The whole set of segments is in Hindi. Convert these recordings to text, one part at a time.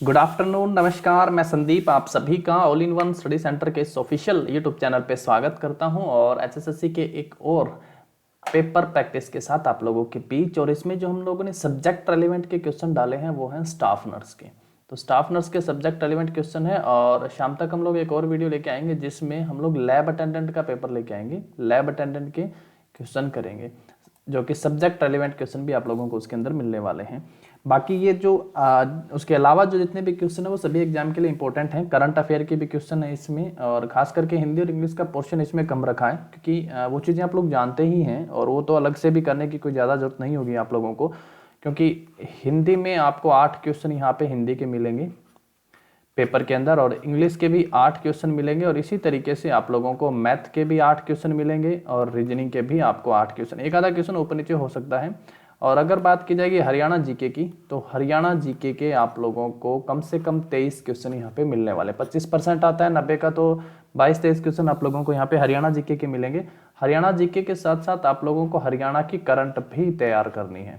गुड आफ्टरनून, नमस्कार। मैं संदीप आप सभी का all in one study centre के इस ऑफिशियल यूट्यूब चैनल पे स्वागत करता हूं और एचएसएससी के एक और पेपर प्रैक्टिस के साथ आप लोगों के बीच। और इसमें जो हम लोगों ने सब्जेक्ट रेलिवेंट के क्वेश्चन डाले हैं वो हैं स्टाफ नर्स के। तो स्टाफ नर्स के सब्जेक्ट रेलिवेंट क्वेश्चन है और शाम तक हम लोग एक और वीडियो लेके आएंगे जिसमें हम लोग लैब अटेंडेंट का पेपर लेके आएंगे। लैब अटेंडेंट के क्वेश्चन करेंगे जो कि सब्जेक्ट रेलिवेंट क्वेश्चन भी आप लोगों को उसके अंदर मिलने वाले हैं। बाकी ये जो उसके अलावा जो जितने भी क्वेश्चन है वो सभी एग्जाम के लिए इंपॉर्टेंट हैं। करंट अफेयर के भी क्वेश्चन है इसमें और खास करके हिंदी और इंग्लिश का पोर्शन इसमें कम रखा है क्योंकि वो चीज़ें आप लोग जानते ही हैं और वो तो अलग से भी करने की कोई ज़्यादा जरूरत नहीं होगी आप लोगों को, क्योंकि हिंदी में आपको 8 क्वेश्चन यहाँ पे हिंदी के मिलेंगे पेपर के अंदर और इंग्लिश के भी 8 क्वेश्चन मिलेंगे और इसी तरीके से आप लोगों को मैथ के भी 8 क्वेश्चन मिलेंगे और रीजनिंग के भी आपको 8 क्वेश्चन, एक आधा क्वेश्चन ऊपर नीचे हो सकता है। और अगर बात की जाएगी हरियाणा जीके की तो हरियाणा जीके के आप लोगों को कम से कम 23 क्वेश्चन यहाँ पे मिलने वाले। 25% आता है 90 का, तो 22-23 क्वेश्चन आप लोगों को यहाँ पे हरियाणा जीके के मिलेंगे। हरियाणा जीके के साथ साथ आप लोगों को हरियाणा की करंट भी तैयार करनी है।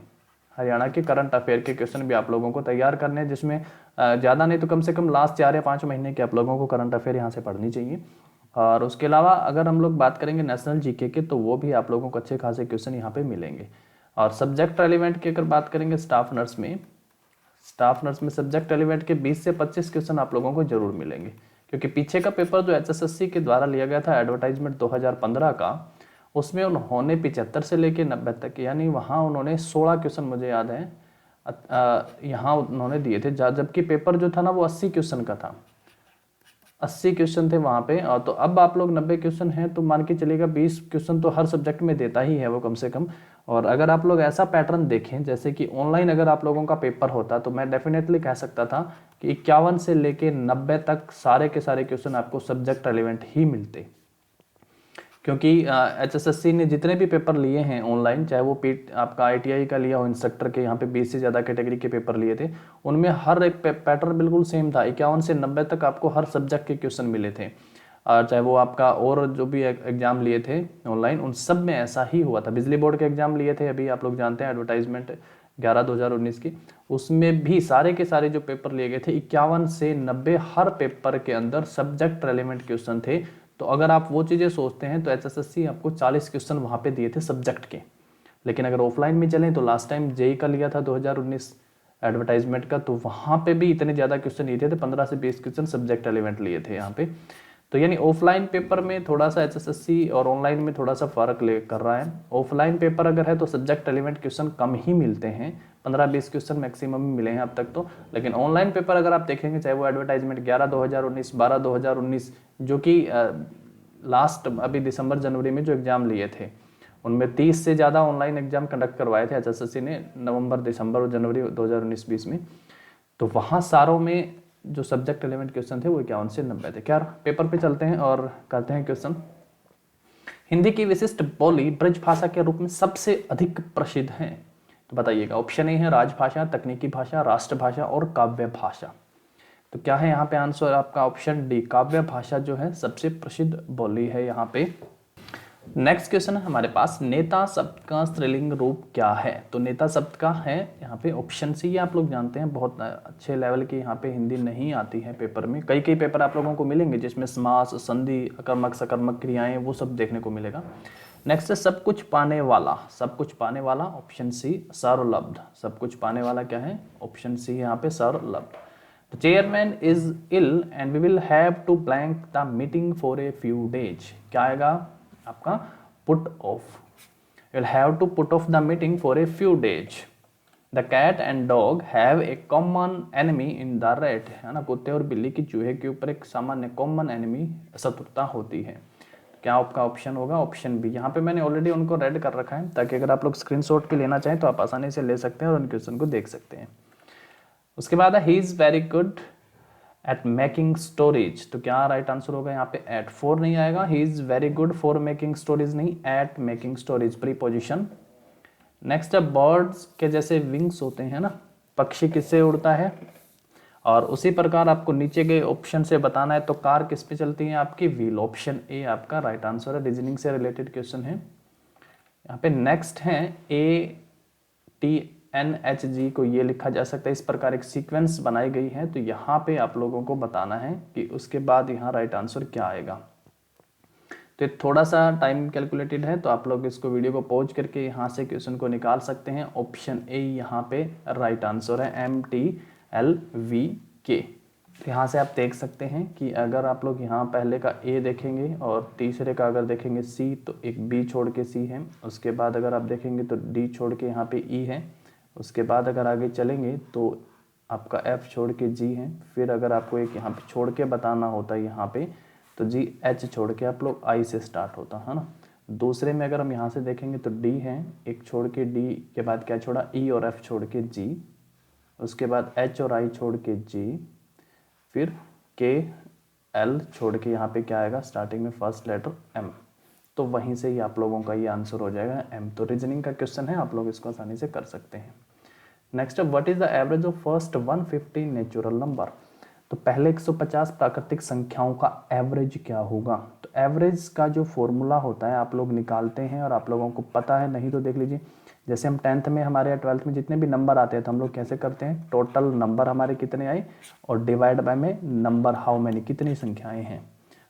हरियाणा के करंट अफेयर के क्वेश्चन भी आप लोगों को तैयार करने हैं, जिसमें ज़्यादा नहीं तो कम से कम लास्ट 4 या 5 महीने के आप लोगों को करंट अफेयर यहाँ से पढ़नी चाहिए। और उसके अलावा अगर हम लोग बात करेंगे नेशनल जीके के तो वो भी आप लोगों को अच्छे खासे क्वेश्चन यहाँ पे मिलेंगे। और सब्जेक्ट रेलिवेंट की अगर बात करेंगे स्टाफ नर्स में सब्जेक्ट रेलिवेंट के 20 से 25 क्वेश्चन आप लोगों को जरूर मिलेंगे, क्योंकि पीछे का पेपर जो एचएसएससी के द्वारा लिया गया था एडवर्टाइजमेंट 2015 का, उसमें उन्होंने 75 से लेके 90 तक यानी वहाँ उन्होंने 16 क्वेश्चन मुझे याद है यहाँ उन्होंने दिए थे, जबकि पेपर जो था ना वो 80 क्वेश्चन का था। 80 क्वेश्चन थे वहाँ पे। और तो अब आप लोग 90 क्वेश्चन हैं तो मान के चलिएगा 20 क्वेश्चन तो हर सब्जेक्ट में देता ही है वो कम से कम। और अगर आप लोग ऐसा पैटर्न देखें जैसे कि ऑनलाइन अगर आप लोगों का पेपर होता तो मैं डेफिनेटली कह सकता था कि 51 से लेके 90 तक सारे के सारे क्वेश्चन आपको सब्जेक्ट रेलिवेंट ही मिलते, क्योंकि एचएसएससी ने जितने भी पेपर लिए हैं ऑनलाइन, चाहे वो आपका आईटीआई का लिया हो, इंस्ट्रक्टर के यहाँ पे 20 से ज़्यादा कैटेगरी के पेपर लिए थे, उनमें हर एक पैटर्न बिल्कुल सेम था। 51 से 90 तक आपको हर सब्जेक्ट के क्वेश्चन मिले थे। चाहे वो आपका और जो भी एग्जाम लिए थे ऑनलाइन उन सब में ऐसा ही हुआ था। बिजली बोर्ड के एग्जाम लिए थे अभी आप लोग जानते हैं एडवर्टाइजमेंट 11/2019 की, उसमें भी सारे के सारे जो पेपर लिए गए थे 51 से 90 हर पेपर के अंदर सब्जेक्ट रेलिवेंट क्वेश्चन थे। तो अगर आप वो चीज़ें सोचते हैं तो एचएसएससी आपको 40 क्वेश्चन वहाँ पे दिए थे सब्जेक्ट के। लेकिन अगर ऑफलाइन में चलें तो लास्ट टाइम जेई का लिया था 2019 एडवर्टाइजमेंट का, तो वहाँ पे भी इतने ज़्यादा क्वेश्चन लिए थे, 15 से 20 क्वेश्चन सब्जेक्ट एलिमेंट लिए थे यहाँ पे। तो यानी ऑफलाइन पेपर में थोड़ा सा एचएसएससी और ऑनलाइन में थोड़ा सा फर्क ले कर रहा है। ऑफलाइन पेपर अगर है तो सब्जेक्ट एलिमेंट क्वेश्चन कम ही मिलते हैं, 15-20 क्वेश्चन मैक्सिमम मिले हैं अब तक तो। लेकिन ऑनलाइन पेपर अगर आप देखेंगे चाहे वो एडवर्टाइजमेंट 11/2019, 12/2019 जो कि लास्ट अभी दिसंबर जनवरी में जो एग्जाम लिए थे उनमें 30 से ज़्यादा ऑनलाइन एग्जाम कंडक्ट करवाए थे एचएसएससी ने नवंबर, दिसंबर और जनवरी 2019-20 में। तो वहाँ सारों में जो सब्जेक्ट रेलेवेंट क्वेश्चन थे वो 51 से 90 थे। क्या पेपर पे चलते हैं और करते हैं क्वेश्चन। हिंदी की विशिष्ट बोली ब्रज भाषा के रूप में सबसे अधिक प्रसिद्ध है, तो बताइएगा। ऑप्शन ए है राजभाषा, तकनीकी भाषा, राष्ट्रभाषा और काव्य भाषा। तो क्या है यहाँ पे आंसर आपका ऑप्शन डी, काव्य भाषा जो है सबसे प्रसिद्ध बोली है यहाँ पे। नेक्स्ट क्वेश्चन है हमारे पास, नेता शब्द का स्त्रीलिंग रूप क्या है। तो नेता शब्द का है यहाँ पे ऑप्शन सी। ये आप लोग जानते हैं बहुत अच्छे लेवल की यहाँ पे हिंदी नहीं आती है पेपर में। कई कई पेपर आप लोगों को मिलेंगे जिसमें समास, संधि, अकर्मक, सकर्मक क्रियाएं वो सब देखने को मिलेगा। नेक्स्ट है सब कुछ पाने वाला। सब कुछ पाने वाला ऑप्शन सी सर्वलब्ध। सब कुछ पाने वाला क्या है, ऑप्शन सी यहाँ पे सर्वलब्ध। The chairman is ill and we will have to blank the meeting for a few days. क्या आएगा आपका put off. We'll have to put off the meeting for a few days. The cat and dog have a common enemy in the rat. है ना, कुत्ते और बिल्ली की चूहे के ऊपर एक सामान्य कॉमन एनिमी शत्रुता होती है। क्या आपका ऑप्शन होगा, ऑप्शन बी। यहाँ पे मैंने ऑलरेडी उनको रेड कर रखा है ताकि अगर आप लोग स्क्रीनशॉट भी लेना चाहें तो आप आसानी से ले सकते हैं और उन क्वेश्चन को देख सकते हैं। उसके बाद है ही is very good at making storage. तो क्या राइट आंसर होगा यहाँ पे, एट 4 नहीं आएगा। He is very good for making storage नहीं, at making storage preposition. Next है बर्ड्स के जैसे विंग्स होते हैं ना, पक्षी किससे उड़ता है। और उसी प्रकार आपको नीचे के ऑप्शन से बताना है तो कार किस पे चलती है आपकी, व्हील। ऑप्शन ए आपका राइट आंसर है, रीजनिंग से रिलेटेड क्वेश्चन है यहाँ पे। नेक्स्ट है ए टी NHG को ये लिखा जा सकता है, इस प्रकार एक सीक्वेंस बनाई गई है। तो यहाँ पे आप लोगों को बताना है कि उसके बाद यहाँ राइट आंसर क्या आएगा। तो थोड़ा सा टाइम कैलकुलेटेड है, तो आप लोग इसको वीडियो को पॉज करके यहाँ से क्वेश्चन को निकाल सकते हैं। ऑप्शन ए यहाँ पे राइट आंसर है, MTLVK। यहाँ से आप देख सकते हैं कि अगर आप लोग यहाँ पहले का ए देखेंगे और तीसरे का अगर देखेंगे सी, तो एक बी छोड़ के सी है। उसके बाद अगर आप देखेंगे तो डी छोड़ के यहाँ पे ई है। उसके बाद अगर आगे चलेंगे तो आपका एफ छोड़ के जी है। फिर अगर आपको एक यहाँ पे छोड़ के बताना होता है यहाँ पे, तो जी एच छोड़ के आप लोग आई से स्टार्ट होता है ना। दूसरे में अगर हम यहाँ से देखेंगे तो डी है, एक छोड़ के डी के बाद क्या छोड़ा, ई और एफ छोड़ के जी। उसके बाद एच और आई छोड़ के जी, फिर के एल छोड़ के यहाँ पे क्या आएगा, स्टार्टिंग में फर्स्ट लेटर एम। तो वहीं से ही आप लोगों का ये आंसर हो जाएगा एम। तो रीजनिंग का क्वेश्चन है, आप लोग इसको आसानी से कर सकते हैं। Next, what is the average of first 150 natural number. तो पहले 150 प्राकृतिक संख्याओं का एवरेज क्या होगा। तो एवरेज का जो फॉर्मूला होता है आप लोग निकालते हैं, और आप लोगों को पता है, नहीं तो देख लीजिए। जैसे हम 10th में हमारे या 12th में जितने भी नंबर आते हैं तो हम लोग कैसे करते हैं, टोटल नंबर हमारे कितने आए और डिवाइड बाय में नंबर हाउ मैनी, कितनी संख्याएं हैं,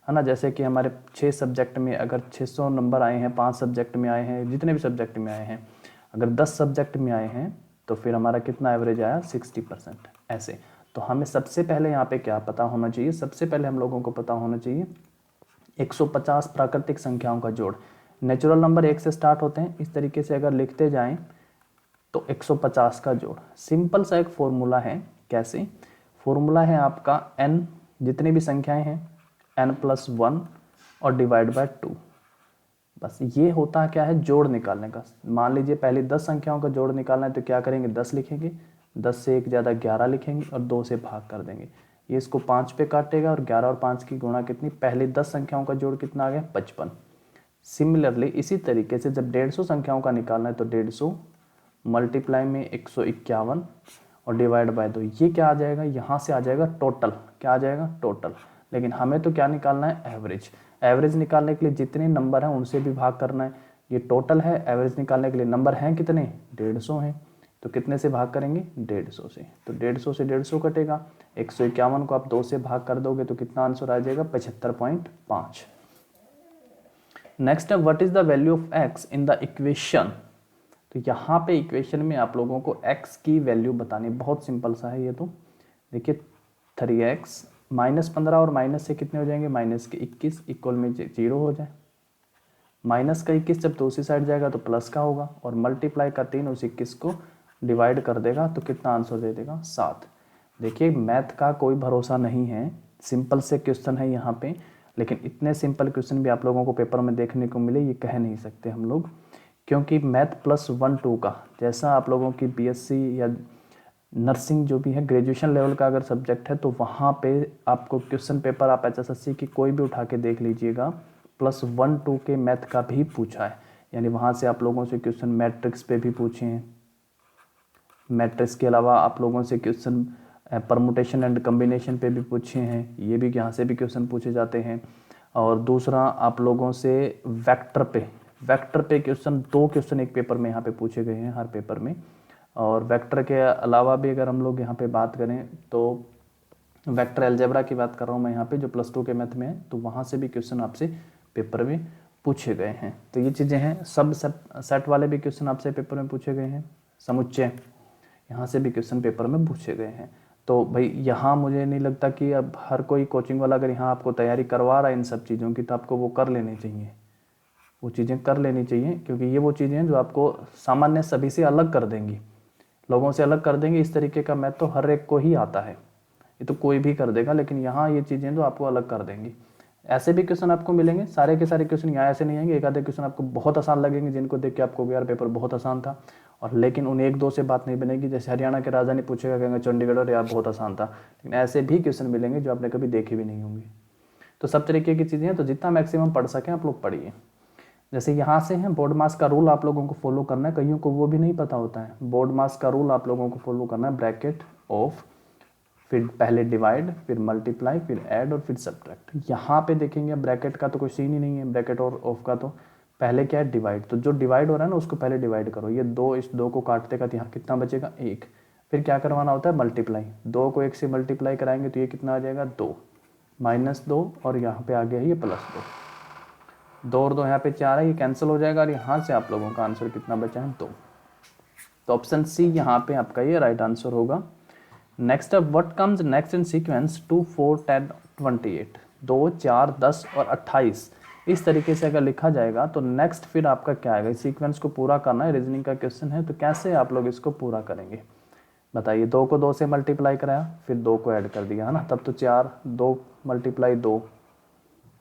है ना। जैसे कि हमारे 6 सब्जेक्ट में अगर 600 नंबर आए हैं, 5 सब्जेक्ट में आए हैं, जितने भी सब्जेक्ट में आए हैं, अगर 10 सब्जेक्ट में आए हैं तो फिर हमारा कितना एवरेज आया, 60%। ऐसे तो हमें सबसे पहले यहाँ पे क्या पता होना चाहिए, सबसे पहले हम लोगों को पता होना चाहिए 150 प्राकृतिक संख्याओं का जोड़। नेचुरल नंबर 1 से स्टार्ट होते हैं, इस तरीके से अगर लिखते जाएं तो 150 का जोड़। सिंपल सा एक फॉर्मूला है। कैसे फॉर्मूला है आपका, n जितनी भी संख्याएं हैं n+1 और डिवाइड बाय 2। बस ये होता क्या है, जोड़ निकालने का। मान लीजिए पहले 10 संख्याओं का जोड़ निकालना है तो क्या करेंगे, 10 लिखेंगे, 10 से 1 ज़्यादा 11 लिखेंगे और 2 से भाग कर देंगे। ये इसको 5 पे काटेगा और 11 और 5 की गुणा कितनी, पहले 10 संख्याओं का जोड़ कितना आ गया, 55। सिमिलरली इसी तरीके से जब 150 संख्याओं का निकालना है तो 150 मल्टीप्लाई में 151 और डिवाइड बाय 2। ये क्या आ जाएगा, यहाँ से आ जाएगा टोटल। क्या आ जाएगा, टोटल। लेकिन हमें तो क्या निकालना है, एवरेज। एवरेज निकालने के लिए जितने नंबर हैं उनसे भी भाग करना है। ये टोटल है, एवरेज निकालने के लिए नंबर हैं कितने, 150 हैं। तो कितने से भाग करेंगे, 150 से। तो 150 से 150 कटेगा, 151 को आप 2 से भाग कर दोगे तो कितना आंसर आ जाएगा, 75.5। नेक्स्ट है, what is the value of x in the equation. तो यहाँ पे इक्वेशन में आप लोगों को x की वैल्यू बतानी, बहुत सिंपल सा है ये। तो देखिए 3x -15 और माइनस से कितने हो जाएंगे, माइनस के 21 इक्वल में 0 हो जाए। माइनस का 21 जब दूसरी साइड जाएगा तो प्लस का होगा, और मल्टीप्लाई का 3 उस 21 को डिवाइड कर देगा तो कितना आंसर दे देगा, 7। देखिए मैथ का कोई भरोसा नहीं है, सिंपल से क्वेश्चन है यहाँ पे, लेकिन इतने सिंपल क्वेश्चन भी आप लोगों को पेपर में देखने को मिले ये कह नहीं सकते हम लोग। क्योंकि मैथ +1-2 का जैसा आप लोगों की BSc या नर्सिंग जो भी है ग्रेजुएशन लेवल का अगर सब्जेक्ट है, तो वहाँ पे आपको क्वेश्चन पेपर आप HSSC की कोई भी उठा के देख लीजिएगा, +1-2 के मैथ का भी पूछा है। यानी वहाँ से आप लोगों से क्वेश्चन मैट्रिक्स पे भी पूछे हैं। मैट्रिक्स के अलावा आप लोगों से क्वेश्चन परमुटेशन एंड कम्बिनेशन पे भी पूछे हैं, ये भी यहाँ से भी क्वेश्चन पूछे जाते हैं। और दूसरा आप लोगों से वेक्टर पे क्वेश्चन, 2 क्वेश्चन एक पेपर में यहाँ पे पूछे गए हैं हर पेपर में। और वेक्टर के अलावा भी अगर हम लोग यहाँ पे बात करें तो वेक्टर अलजेब्रा की बात कर रहा हूँ मैं यहाँ पे, जो +2 के मैथ में है, तो वहाँ से भी क्वेश्चन आपसे पेपर में पूछे गए हैं। तो ये चीज़ें हैं। सब सेट वाले भी क्वेश्चन आपसे पेपर में पूछे गए हैं। समुच्चय यहाँ से भी क्वेश्चन पेपर में पूछे गए हैं। तो भाई यहाँ मुझे नहीं लगता कि अब हर कोई कोचिंग वाला अगर यहाँ आपको तैयारी करवा रहा है इन सब चीज़ों की, तो आपको वो कर लेनी चाहिए, वो चीज़ें कर लेनी चाहिए। क्योंकि ये वो चीज़ें हैं जो आपको सामान्य सभी से अलग कर देंगी, लोगों से अलग कर देंगे। इस तरीके का मैथ तो हर एक को ही आता है, ये तो कोई भी कर देगा, लेकिन यहाँ ये चीज़ें तो आपको अलग कर देंगी। ऐसे भी क्वेश्चन आपको मिलेंगे, सारे के सारे क्वेश्चन यहाँ ऐसे नहीं आएंगे। एक आधे क्वेश्चन आपको बहुत आसान लगेंगे, जिनको देख के आपको यार पेपर बहुत आसान था, और लेकिन उन 1-2 से बात नहीं बनेगी। जैसे हरियाणा के राजधानी पूछेगा, कहेंगे चंडीगढ़ और यार बहुत आसान था। लेकिन ऐसे भी क्वेश्चन मिलेंगे जो आपने कभी देखे भी नहीं होंगे। तो सब तरीके की चीज़ें हैं, तो जितना मैक्सिमम पढ़ सकें आप लोग पढ़िए। जैसे यहाँ से है, बोर्ड मास का रूल आप लोगों को फॉलो करना है, कईयों को वो भी नहीं पता होता है। बोर्ड मास का रूल आप लोगों को फॉलो करना है, ब्रैकेट ऑफ, फिर पहले डिवाइड, फिर मल्टीप्लाई, फिर ऐड और फिर सब्ट्रैक्ट। यहाँ पे देखेंगे ब्रैकेट का तो कोई सीन ही नहीं है, ब्रैकेट और ऑफ का तो पहले क्या है डिवाइड, तो जो डिवाइड हो रहा है ना उसको पहले डिवाइड करो। ये 2 इस 2 को काटते का यहाँ कितना बचेगा 1। फिर क्या करवाना होता है मल्टीप्लाई, 2 को 1 से मल्टीप्लाई कराएंगे तो ये कितना आ जाएगा 2 -2 और यहाँ पे आ गया है ये +2, 2 और 2 यहाँ पे 4 है, ये कैंसिल हो जाएगा और यहाँ से आप लोगों का आंसर कितना बचा है 2। तो ऑप्शन सी यहाँ पे आपका ये राइट आंसर होगा। नेक्स्ट अब what comes next in sequence 2 4 10 28, 2 4 10 और 28 इस तरीके से अगर लिखा जाएगा तो नेक्स्ट फिर आपका क्या आएगा। इस सीक्वेंस को पूरा करना है, रीजनिंग का क्वेश्चन है, तो कैसे आप लोग इसको पूरा करेंगे बताइए। 2 को 2 से मल्टीप्लाई कराया, फिर 2 को ऐड कर दिया है ना, तब तो 4, 2 × 2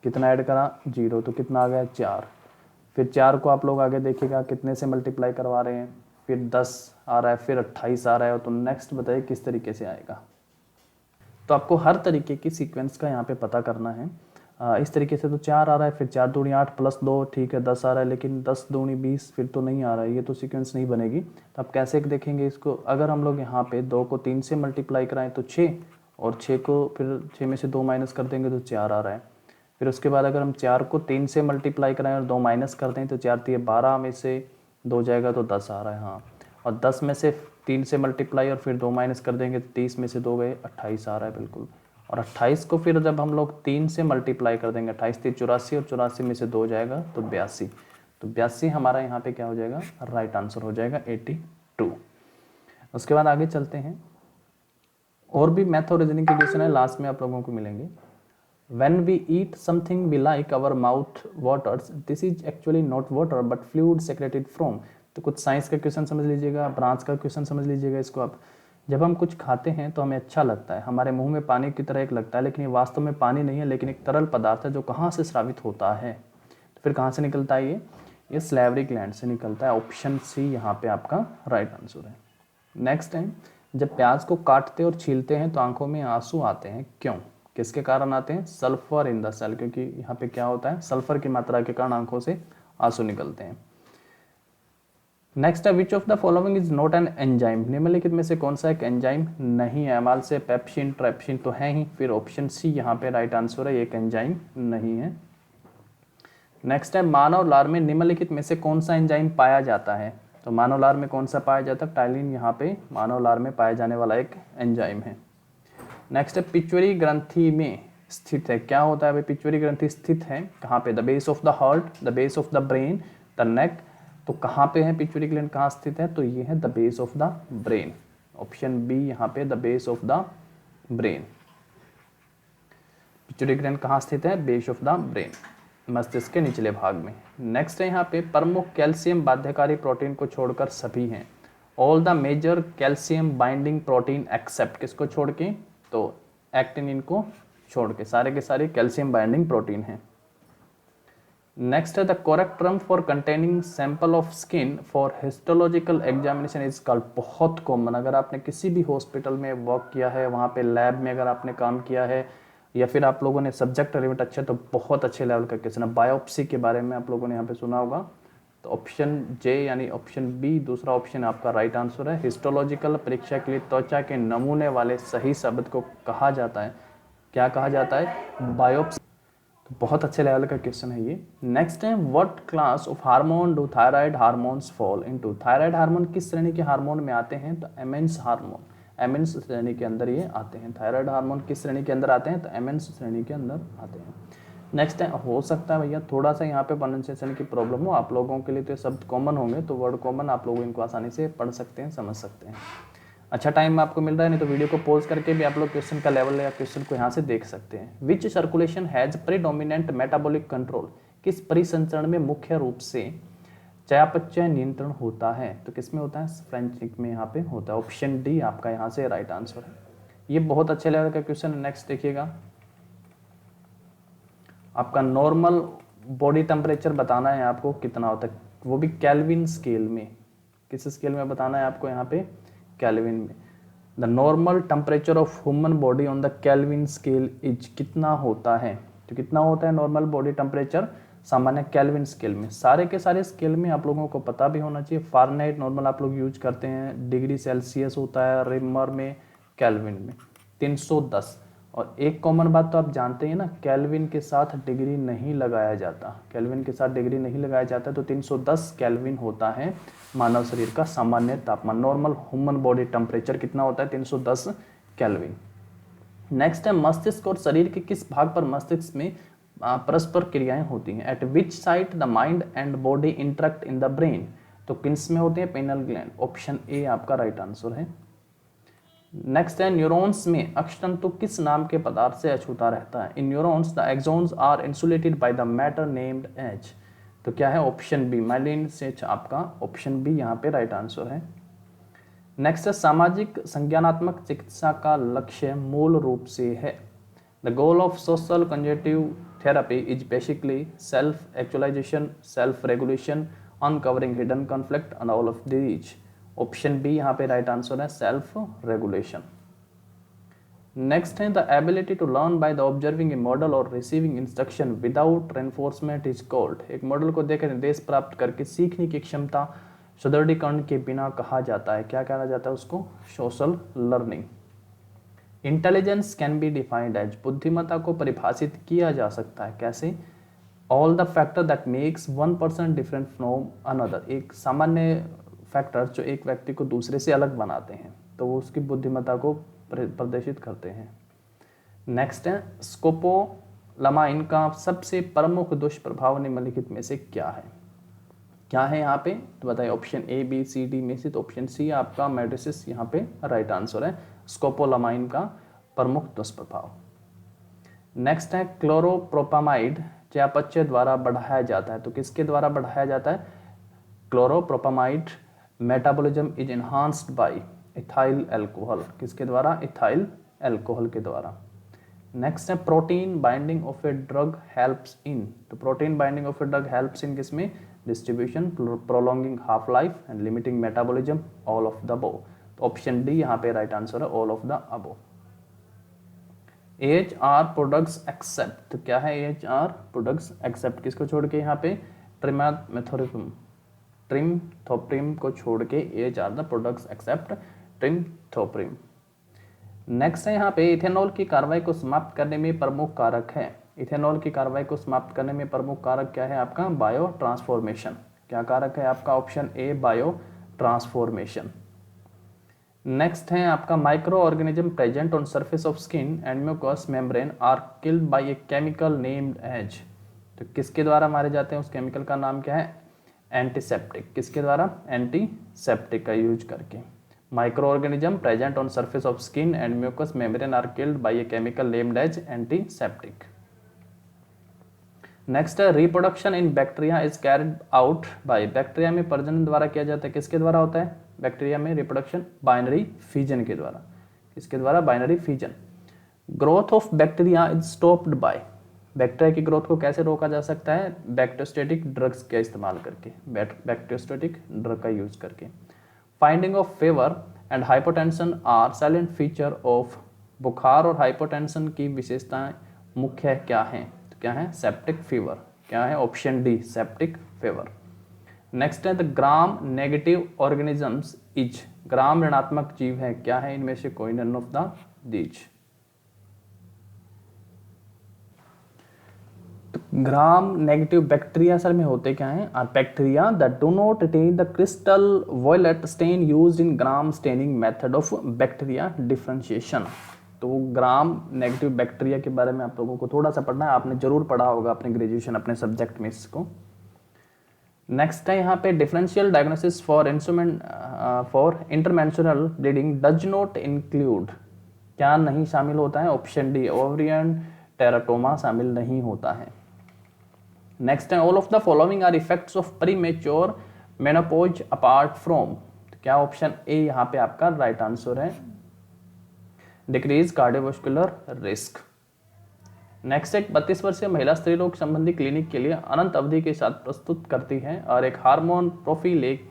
कितना ऐड करा 0, तो कितना आ गया 4। फिर 4 को आप लोग आगे देखिएगा कितने से मल्टीप्लाई करवा रहे हैं, फिर 10 आ रहा है, फिर 28 आ रहा है, तो नेक्स्ट बताइए किस तरीके से आएगा। तो आपको हर तरीके की सीक्वेंस का यहाँ पे पता करना है। इस तरीके से तो 4 आ रहा है, फिर 4 दूनी 8 +2 ठीक है 10 आ रहा है, लेकिन 10 दूनी 20 फिर तो नहीं आ रहा है, ये तो सीक्वेंस नहीं बनेगी। तो आप कैसे देखेंगे इसको, अगर हम लोग यहाँ पे 2 को 3 से मल्टीप्लाई कराएं तो 6, और 6 को फिर 6 में से 2 माइनस कर देंगे तो 4 आ रहा है। फिर उसके बाद अगर हम 4 को 3 से मल्टीप्लाई कराएं और 2 माइनस कर दें तो 4 3 12 में से 2 जाएगा तो 10 आ रहा है। हाँ, और 10 में से 3 से मल्टीप्लाई और फिर 2 माइनस कर देंगे तो 30 में से 2 गए 28 आ रहा है बिल्कुल। और 28 को फिर जब हम लोग 3 से मल्टीप्लाई कर देंगे, 28 3 84 और 84 में से 2 जाएगा तो 82, तो 82 हमारा यहाँ पे क्या हो जाएगा राइट आंसर हो जाएगा 82। उसके बाद आगे चलते हैं, और भी मैथ और रीजनिंग के क्वेश्चन है, लास्ट में आप लोगों को मिलेंगे। When we eat something we like, our mouth waters. This is actually not water but fluid secreted from. तो कुछ साइंस का क्वेश्चन समझ लीजिएगा, ब्रांच का क्वेश्चन समझ लीजिएगा इसको आप। जब हम कुछ खाते हैं तो हमें अच्छा लगता है, हमारे मुंह में पानी की तरह एक लगता है, लेकिन ये वास्तव में पानी नहीं है, लेकिन एक तरल पदार्थ है जो कहाँ से स्रावित होता है। तो फिर कहाँ से निकलता है ये स्लैवरी ग्लैंड से निकलता है। ऑप्शन सी यहाँ पे आपका राइट आंसर है। नेक्स्ट है, जब प्याज को काटते और छीलते हैं तो आंखों में आंसू आते हैं, क्यों, किसके कारण आते हैं, सल्फर इन द सेल, क्योंकि यहाँ पे क्या होता है सल्फर की मात्रा के कारण आंखों से आंसू निकलते हैं। नेक्स्ट है, which of the following is not an enzyme, निम्नलिखित में से कौन सा एक एंजाइम नहीं है। अमाल से पेप्सिन ट्रेप्सिन तो है ही, फिर ऑप्शन सी यहाँ पे राइट आंसर है, एक एंजाइम नहीं है। नेक्स्ट है, मानव लार में निम्नलिखित में से कौन सा एंजाइम पाया जाता है। तो मानव लार में कौन सा पाया जाता है, टाइलिन यहाँ पे मानव लार में पाया जाने वाला एक एंजाइम है। नेक्स्ट है, पिट्यूटरी ग्रंथि में स्थित है, क्या होता है भाई पिट्यूटरी ग्रंथि स्थित है कहाँ पे, the base of the heart, the base of the brain, the neck. तो कहाँ पे है पिट्यूटरी ग्लैंड, कहाँ स्थित है, तो ये है the base of the brain, option B यहाँ पे the base of the brain. Pituitary gland कहाँ स्थित है, बेस ऑफ द ब्रेन, मस्तिष्क के निचले भाग में। नेक्स्ट है यहाँ पे, प्रमुख कैल्शियम बाध्यकारी प्रोटीन को छोड़कर सभी हैं, all the major calcium binding protein except, किसको छोड़ के, तो एक्टिनिन को छोड़ के, सारे के सारे कैल्शियम बाइंडिंग प्रोटीन हैं। नेक्स्ट है, the correct term for containing sample of skin for histological examination is called, बहुत कॉमन, अगर आपने किसी भी हॉस्पिटल में वर्क किया है, वहाँ पे लैब में अगर आपने काम किया है, या फिर आप लोगों ने सब्जेक्ट रिलेटेड अच्छे, तो बहुत अच्छे लेवल का क्वेश्चन है। बायोप्सी के बारे में आप लोगों ने यहाँ पे सुना होगा, तो ऑप्शन जे यानी ऑप्शन बी दूसरा ऑप्शन आपका राइट आंसर है। हिस्टोलॉजिकल परीक्षा के लिए त्वचा के नमूने वाले सही शब्द को कहा जाता है, क्या कहा जाता है, बायोप्सी। तो बहुत अच्छे लेवल का क्वेश्चन है ये। नेक्स्ट है, what class of hormone do thyroid hormones fall into, thyroid hormone किस श्रेणी के हार्मोन में आते हैं, तो एमेंस हार्मोन, एमेंस श्रेणी के अंदर ये आते हैं। थायराइड हार्मोन किस श्रेणी के अंदर आते हैं, तो एमेंस श्रेणी के अंदर आते हैं। नेक्स्ट है, हो सकता है भैया थोड़ा सा यहाँ पे प्रोनाउंसिएशन की प्रॉब्लम हो, आप लोगों के लिए तो ये शब्द कॉमन होंगे, तो वर्ड कॉमन, आप लोग इनको आसानी से पढ़ सकते हैं, समझ सकते हैं। अच्छा टाइम आपको मिल रहा है, नहीं तो वीडियो को पॉज करके भी आप लोग क्वेश्चन का लेवल या क्वेश्चन को यहाँ से देख सकते हैं। Which circulation has predominant metabolic control, किस परिसंचरण में मुख्य रूप से चयापचय नियंत्रण होता है, तो किस में होता है, फ्रेंच में यहाँ पे होता है। ऑप्शन डी आपका यहाँ से राइट आंसर है। ये बहुत अच्छे लेवल का क्वेश्चन है। नेक्स्ट देखिएगा, आपका नॉर्मल बॉडी टेम्परेचर बताना है आपको कितना होता है, वो भी केल्विन स्केल में, किस स्केल में बताना है आपको, यहाँ पे केल्विन में। The normal temperature of human body on the kelvin scale is, कितना होता है, तो कितना होता है नॉर्मल बॉडी टेम्परेचर सामान्य केल्विन स्केल में। सारे के सारे स्केल में आप लोगों को पता भी होना चाहिए। फारेनहाइट नॉर्मल आप लोग यूज करते हैं, डिग्री सेल्सियस होता है, रिमर में, केल्विन में 310, और एक कॉमन बात तो आप जानते हैं ना, केल्विन के साथ डिग्री नहीं लगाया जाता, केल्विन के साथ डिग्री नहीं लगाया जाता। तो 310 केल्विन होता है मानव शरीर का सामान्य तापमान। नॉर्मल ह्यूमन बॉडी टेम्परेचर कितना होता है? 310 केल्विन। नेक्स्ट है मस्तिष्क और शरीर के किस भाग पर मस्तिष्क में परस्पर क्रियाएं होती हैं? Eight which site the mind and body interact in the brain? तो किस में होते हैं? Panel gland. ऑप्शन ए आपका राइट आंसर है। नेक्स्ट है न्यूरॉन्स में अक्षतंतु किस नाम के पदार्थ से अछूता रहता है? In neurons the axons are insulated by the matter named as. तो क्या है? ऑप्शन बी माइलिन से आपका ऑप्शन बी यहाँ पे राइट आंसर है। नेक्स्ट है सामाजिक संज्ञानात्मक चिकित्सा का लक्ष्य मूल रूप से है। The goal of social cognitive therapy is basically self actualization, self regulation, uncovering hidden conflict and all of these. Option B यहाँ पे राइट आंसर है, सेल्फ रेगुलेशन। नेक्स्ट है the ability to learn by the observing a model और receiving instruction without reinforcement is called. एक मॉडल को देखकर निर्देश प्राप्त करके सीखने की क्षमता सुदृढ़ीकरण के बिना कहा जाता है, क्या कहा जाता है उसको? Social learning. Intelligence can be defined as, बुद्धिमत्ता को परिभाषित किया जा सकता है कैसे? All the factor that makes one person different from another, एक सामान्य फैक्टर जो एक व्यक्ति को दूसरे से अलग बनाते हैं, तो वो उसकी बुद्धिमत्ता को प्रदर्शित करते हैं। नेक्स्ट है स्कोपोलामाइन का सबसे प्रमुख दुष्प्रभाव निम्नलिखित में से क्या है? क्या है यहाँ पे? तो बताइए option A B C D में से। तो ऑप्शन सी आपका मेड्रिसिस यहाँ पे राइट आंसर है, स्कोपोलामाइन का प्रमुख दुष्प्रभाव। नेक्स्ट है क्लोरोप्रोपामाइड चयापचय द्वारा बढ़ाया जाता है, तो किसके द्वारा बढ़ाया जाता है? Chlorpropamide metabolism is enhanced by ethyl alcohol, किसके द्वारा? इथाइल अल्कोहल के द्वारा। नेक्स्ट है protein binding of a drug helps in, तो protein binding of a drug helps in किसमें? Distribution, prolonging half life and limiting metabolism, all of the above. तो ऑप्शन डी यहाँ पे राइट आंसर है, all of the above. AHR products except, तो क्या है AHR प्रोडक्ट्स एक्सेप्ट? किसको छोड़ के? यहाँ पे ट्रिमेथोप्रिम, ट्रिमथोप्रिम को छोड़ के AHR the products except trimethoprim. Next है यहाँ पे इथेनॉल की कार्रवाई को समाप्त करने में प्रमुख कारक है। इथेनॉल की कार्रवाई को समाप्त करने में प्रमुख कारक क्या है आपका? Biotransformation. क्या कारक है आपका? Option A biotransformation. Next है आपका micro organism present on surface of skin and mucous membrane are killed by a chemical named as, तो किसके द्वारा मारे जाते हैं? उस केमिकल का नाम क्या है? एंटीसेप्टिक। किसके द्वारा? एंटीसेप्टिक का यूज करके। Micro organism present on surface of skin and mucous membrane are killed by a chemical named as antiseptic. Next है reproduction in bacteria is carried out by, bacteria में प्रजनन द्वारा किया जाता है, किसके द्वारा होता है बैक्टीरिया में रिप्रोडक्शन? बाइनरी फिजन के द्वारा। किसके द्वारा? Binary fission. Growth of bacteria is stopped bye, bacteria की ग्रोथ को कैसे रोका जा सकता है? बैक्टीरियोस्टेटिक ड्रग्स का इस्तेमाल करके, बैक्टीरियोस्टेटिक ड्रग का यूज करके। Finding of fever and hypotension are silent feature of, बुखार और हाइपोटेंशन की विशेषताएं मुख्य क्या हैं? तो क्या है? Septic fever. क्या है? Option D septic fever. Next है the Gram negative organisms is, Gram ऋणात्मक जीव है, क्या है इनमें से कोई? None of the these. Gram negative bacteria असल में होते क्या हैं? Are bacteria that do not retain the crystal violet stain used in Gram staining method of bacteria differentiation. तो ग्राम नेगेटिव बैक्टीरिया के बारे में आप लोगों को थोड़ा सा पढ़ना है, आपने जरूर पढ़ा होगा अपने ग्रेजुएशन अपने सब्जेक्ट में इसको। नेक्स्ट है यहाँ पे differential diagnosis for instrument for intermenstrual bleeding does not include, क्या नहीं शामिल होता है? ऑप्शन डी ओवरियन टेराटोमा शामिल नहीं होता है। नेक्स्ट है all of the following are effects of premature menopause apart from, क्या ऑप्शन ए यहाँ पे आपका राइट आंसर है? Decrease cardiovascular risk. नेक्स्ट एक 32 वर्षीय महिला स्त्री रोग संबंधी क्लिनिक के लिए अनंत अवधि के साथ प्रस्तुत करती है और एक हार्मोन प्रोफिलेक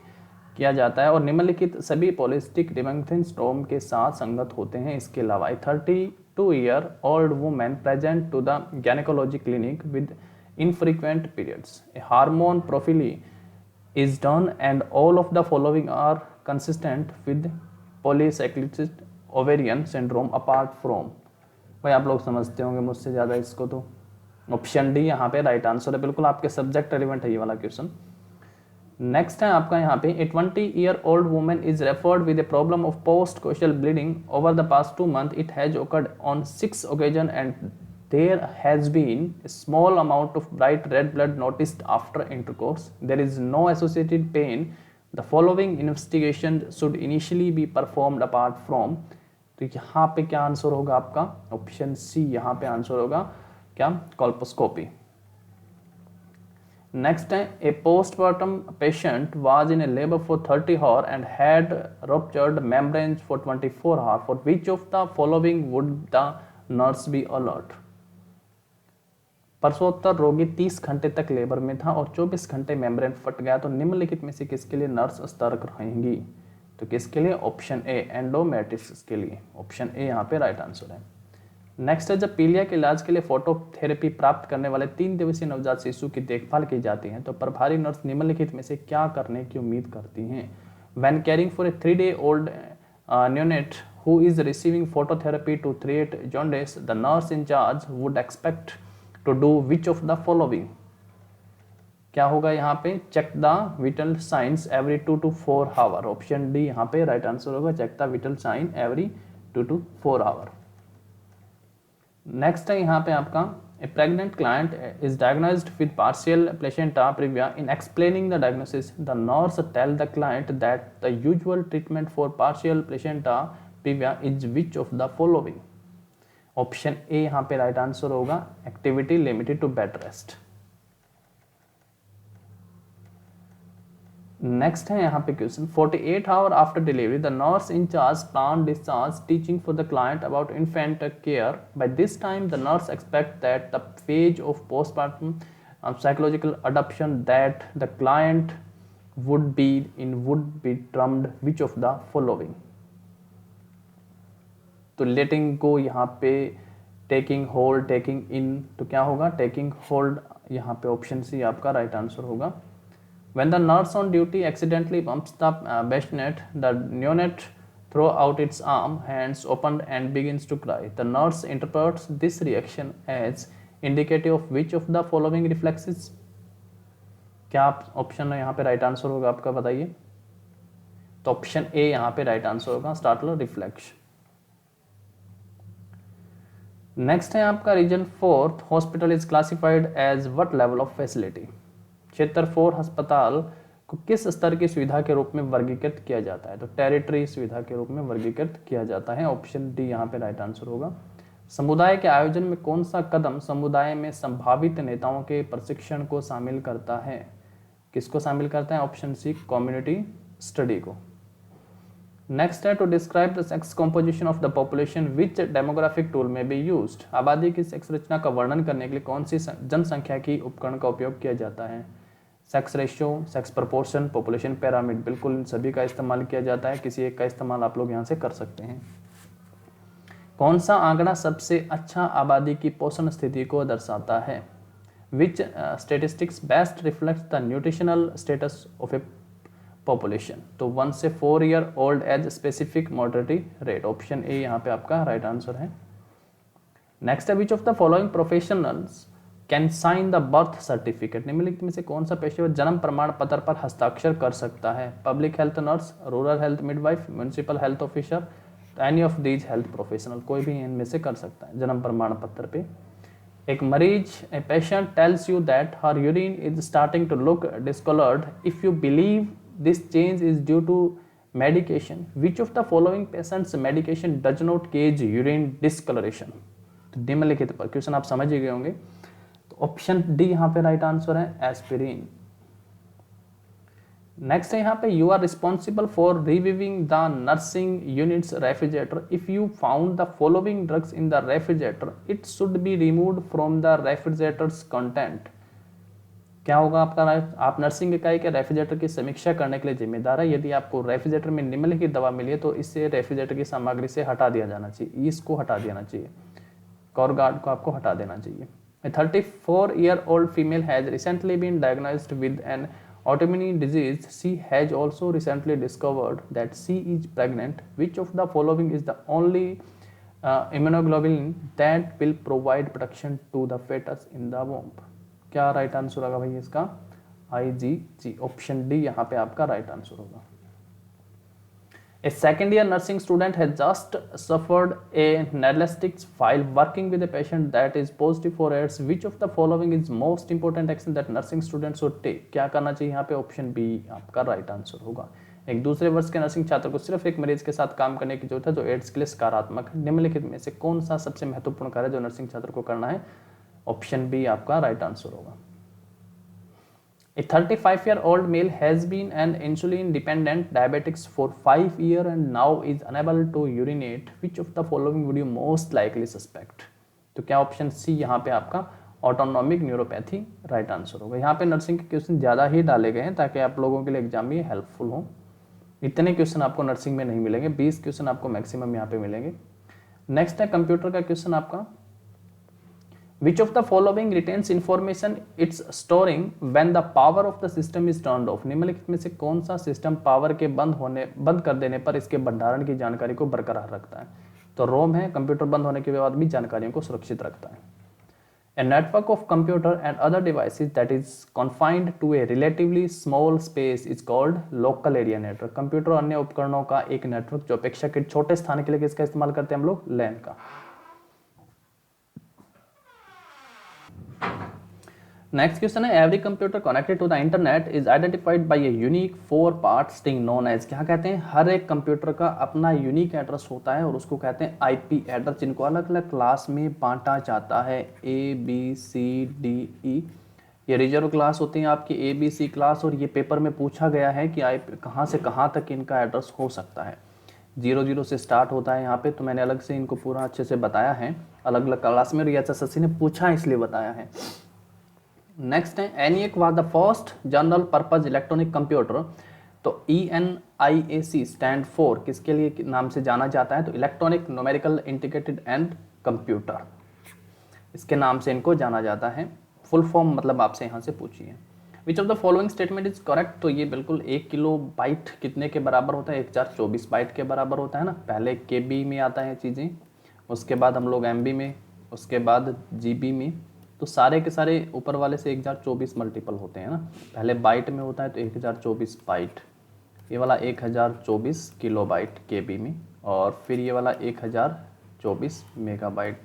किया जाता है और निम्नलिखित सभी पॉलिस्टिक डिमेंथिन स्ट्रोम के साथ संगत होते हैं। इसके अलावा 32 year old women present to the gynaecology clinic with infrequent periods. A hormone profile is done and all of the following are consistent with polycyclic ovarian syndrome apart from, भाई आप लोग समझते होंगे मुझसे ज़्यादा इसको, तो ऑप्शन डी यहाँ पे राइट आंसर है, बिल्कुल आपके सब्जेक्ट रिलेवेंट है ये वाला क्वेश्चन। नेक्स्ट है आपका यहाँ पे a 20-year-old women is referred with a problem of post coital bleeding over the past 2 months. It has occurred on 6 occasions and there has been a small amount of bright red blood noticed after intercourse. There is no associated pain. The following investigation should initially be performed apart from. तो यहाँ पे क्या आंसर होगा आपका? ऑप्शन सी यहाँ पे आंसर होगा क्या? कॉल्पोस्कोपी। नेक्स्ट है a postmortem patient was in a labour for 30 hours and had ruptured membranes for 24 hours. For which of the following would the nurse be alert? प्रसवोत्तर रोगी 30 घंटे तक लेबर में था और 24 घंटे मेम्ब्रेन फट गया, तो निम्नलिखित में से किसके लिए नर्स सतर्क रहेंगी? तो किसके लिए? ऑप्शन ए एंडोमेट्रियोसिस के लिए। ऑप्शन ए यहाँ पे राइट आंसर है। नेक्स्ट है जब पीलिया के इलाज के लिए फोटोथेरेपी प्राप्त करने वाले 3 दिवसीय नवजात शिशु की देखभाल की जाती है, तो प्रभारी नर्स निम्नलिखित में से क्या करने की उम्मीद करती हैं? When caring for a 3-day-old neonate who is receiving phototherapy to treat jaundice, the nurse in charge would expect to do which of the following? क्या होगा यहाँ पे? Check the vital signs every 2 to 4 hours. Option D यहाँ पे राइट आंसर होगा, check the vital sign every 2 to 4 hours. Next है यहाँ पे आपका a pregnant client is diagnosed with partial placenta previa. In explaining the diagnosis the nurse tell the client that the usual treatment for partial placenta previa is which of the following? Option A यहाँ पे राइट आंसर होगा, activity limited to bed rest. Next है यहाँ पे question 48 hours after delivery the nurse in charge plan discharge teaching for the client about infant care. By this time the nurse expect that the phase of postmortem psychological adoption that the client would be termed which of the following? तो लेटिंग को यहाँ पे टेकिंग होल्ड, टेकिंग इन, तो क्या होगा? टेकिंग होल्ड यहाँ पे ऑप्शन सी आपका राइट आंसर होगा। When the nurse on duty accidentally bumps the bassinet, the neonate throw out its arm, hands opened and begins to cry. The nurse interprets this reaction as indicative of which of the following reflexes? क्या ऑप्शन यहाँ पे राइट आंसर होगा आपका? बताइए। तो ऑप्शन ए यहाँ पे राइट आंसर होगा, स्टार्टलर रिफ्लेक्स। नेक्स्ट है आपका region 4 hospital is classified as what level of facility? क्षेत्र 4 अस्पताल को किस स्तर की सुविधा के रूप में वर्गीकृत किया जाता है? तो टेरिटरी सुविधा के रूप में वर्गीकृत किया जाता है। ऑप्शन डी यहाँ पे राइट आंसर होगा। समुदाय के आयोजन में कौन सा कदम समुदाय में संभावित नेताओं के प्रशिक्षण को शामिल करता है? किसको शामिल करता है? ऑप्शन सी कम्युनिटी स्टडी को। नेक्स्ट है to describe the sex composition of the population which demographic tool may be used? आबादी की सेक्स रचना का वर्णन करने के लिए कौन सी जनसंख्या की उपकरण का उपयोग किया जाता है? Sex ratio, sex proportion, population pyramid, बिल्कुल इन सभी का इस्तेमाल किया जाता है। किसी एक का इस्तेमाल आप लोग यहाँ से कर सकते हैं। कौन सा आंकड़ा सबसे अच्छा आबादी की पोषण स्थिति को दर्शाता है? Which statistics best reflects the nutritional status of a population? तो 1 से 4 year old age specific mortality rate. Option A यहाँ पे आपका राइट आंसर है। नेक्स्ट है which of the following professionals can sign the birth certificate? निम्नलिखित में से कौन सा पेशेवर जन्म प्रमाण पत्र पर हस्ताक्षर कर सकता है? Public health nurse, rural health midwife, municipal health officer, any of these health professional, कोई भी इनमें से कर सकता है जन्म प्रमाण पत्र पे। एक मरीज, a patient tells you that her urine is starting to look discoloured. If you believe this change is due to medication, which of the following patients medication does not cause urine discoloration? तो निम्नलिखित पर क्वेश्चन आप समझ ही गए होंगे। तो ऑप्शन डी यहाँ पे राइट आंसर है, एस्पिरिन। नेक्स्ट है यहाँ पे you are responsible for reviewing the nursing units refrigerator. If you found the following drugs in the refrigerator it should be removed from the refrigerators content. क्या होगा आपका? आप नर्सिंग इकाई के रेफ्रिजरेटर की समीक्षा करने के लिए जिम्मेदार है। यदि आपको रेफ्रिजरेटर में निम्नलिखित दवा मिली है तो इसे रेफ्रिजरेटर की सामग्री से हटा दिया जाना चाहिए। इसको हटा देना चाहिए, कॉरगार्ड को आपको हटा देना चाहिए। A 34-year-old female has recently been diagnosed with an autoimmune disease. She has also recently discovered that she is pregnant. Which of the following is the only immunoglobulin that will provide protection to the fetus in the womb. क्या राइट आंसर होगा भाई इसका? IgG, ऑप्शन डी यहाँ पे आपका राइट आंसर होगा। A second year nursing student has just suffered a neuralgic while working with a patient that is positive for AIDS. Which of the following is most important action that nursing students should take? क्या करना चाहिए यहाँ पे? ऑप्शन बी आपका राइट आंसर होगा। एक दूसरे वर्ष के नर्सिंग छात्र को सिर्फ एक मरीज के साथ काम करने की जरूरत है जो एड्स के लिए सकारात्मक है। निम्नलिखित में से कौन सा सबसे महत्वपूर्ण कार्य जो नर्सिंग छात्र को करना है? ऑप्शन बी आपका राइट आंसर होगा। A 35-year-old male has been an insulin-dependent diabetic for 5 years and now is unable to urinate. Which of the following would you most likely suspect? तो क्या ऑप्शन सी यहाँ पे आपका ऑटोनॉमिक न्यूरोपैथी राइट आंसर होगा। यहाँ पे नर्सिंग के क्वेश्चन ज़्यादा ही डाले गए हैं ताकि आप लोगों के लिए एग्जाम में हेल्पफुल हो। इतने क्वेश्चन आपको नर्सिंग में नहीं मिलेंगे, 20 क्वेश्चन आपको मैक्सिमम यहाँ पे मिलेंगे। नेक्स्ट है कंप्यूटर का क्वेश्चन आपका। Which of the following retains information it's storing when the power of the system is turned off? निम्नलिखित में से कौन सा सिस्टम पावर के बंद कर देने पर इसके भंडारण की जानकारी को बरकरार रखता है? तो रोम है, कंप्यूटर बंद होने के बाद भी जानकारियों को सुरक्षित रखता है। A network of computer and other devices that is confined to a relatively small space is called local area network. Computer और अन्य उपकरणों का एक नेटवर्क जो अपेक्षाकृत छोटे स्थान के लिए किसका इस्तेमाल करते हैं हम लोग? लैन का। नेक्स्ट क्वेश्चन है every computer connected to the internet is identified by a unique 4-part string known as. क्या कहते हैं? हर एक कंप्यूटर का अपना यूनिक एड्रेस होता है और उसको कहते हैं आईपी एड्रेस, जिनको अलग अलग क्लास में बांटा जाता है, ABCDE। ये रिजर्व क्लास होती हैं आपकी ABC क्लास, और ये पेपर में पूछा गया है कि आईपी कहाँ से कहाँ तक इनका एड्रेस हो सकता है। 00 से स्टार्ट होता है यहाँ पे, तो मैंने अलग से इनको पूरा अच्छे से बताया है अलग अलग क्लास में, और ये SSC ने पूछा इसलिए बताया है। नेक्स्ट है ENIAC was the first general purpose electronic computer. तो ENIAC स्टैंड फॉर किसके लिए नाम से जाना जाता है? तो electronic numerical integrated and computer, इसके नाम से इनको जाना जाता है। फुल फॉर्म मतलब आपसे यहाँ से पूछिए। विच of the following statement is correct? तो ये बिल्कुल 1 किलो बाइट कितने के बराबर होता है? 1024 बाइट के बराबर होता है ना। पहले KB में आता है चीज़ें, उसके बाद हम लोग MB में, उसके बाद GB में। तो सारे के सारे ऊपर वाले से 1024 मल्टीपल होते हैं ना। पहले बाइट में होता है तो 1024 बाइट, ये वाला 1024 किलो बाइट KB में, और फिर ये वाला 1024 मेगाबाइट,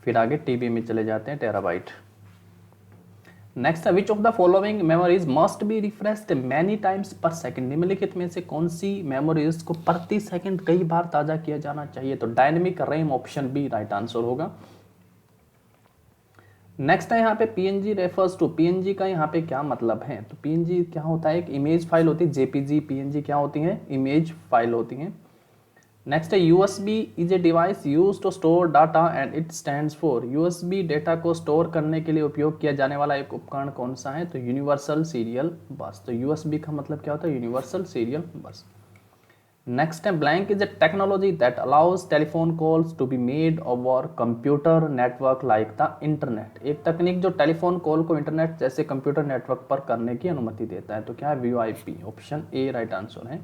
फिर आगे TB में चले जाते हैं टेराबाइट। नेक्स्ट है which of the following memories must be refreshed many times पर सेकंड। निम्नलिखित में से कौन सी मेमोरीज को प्रति सेकंड कई बार ताज़ा किया जाना चाहिए? तो dynamic RAM, option B right answer होगा। नेक्स्ट है यहाँ पे PNG रेफर्स टू। PNG का यहाँ पे क्या मतलब है? तो PNG क्या होता है? एक इमेज फाइल होती है। JPG PNG क्या होती है? इमेज फाइल होती हैं। नेक्स्ट है USB is a device use to store data and it stands for. USB data को स्टोर करने के लिए उपयोग किया जाने वाला एक उपकरण कौन सा है? तो यूनिवर्सल सीरियल बस। तो USB का मतलब क्या होता है? Universal serial bus. नेक्स्ट है blank is a technology that allows telephone calls to be made over computer network like the internet. एक तकनीक जो टेलीफोन कॉल को इंटरनेट जैसे कंप्यूटर नेटवर्क पर करने की अनुमति देता है। तो क्या है? VoIP, option A right answer है।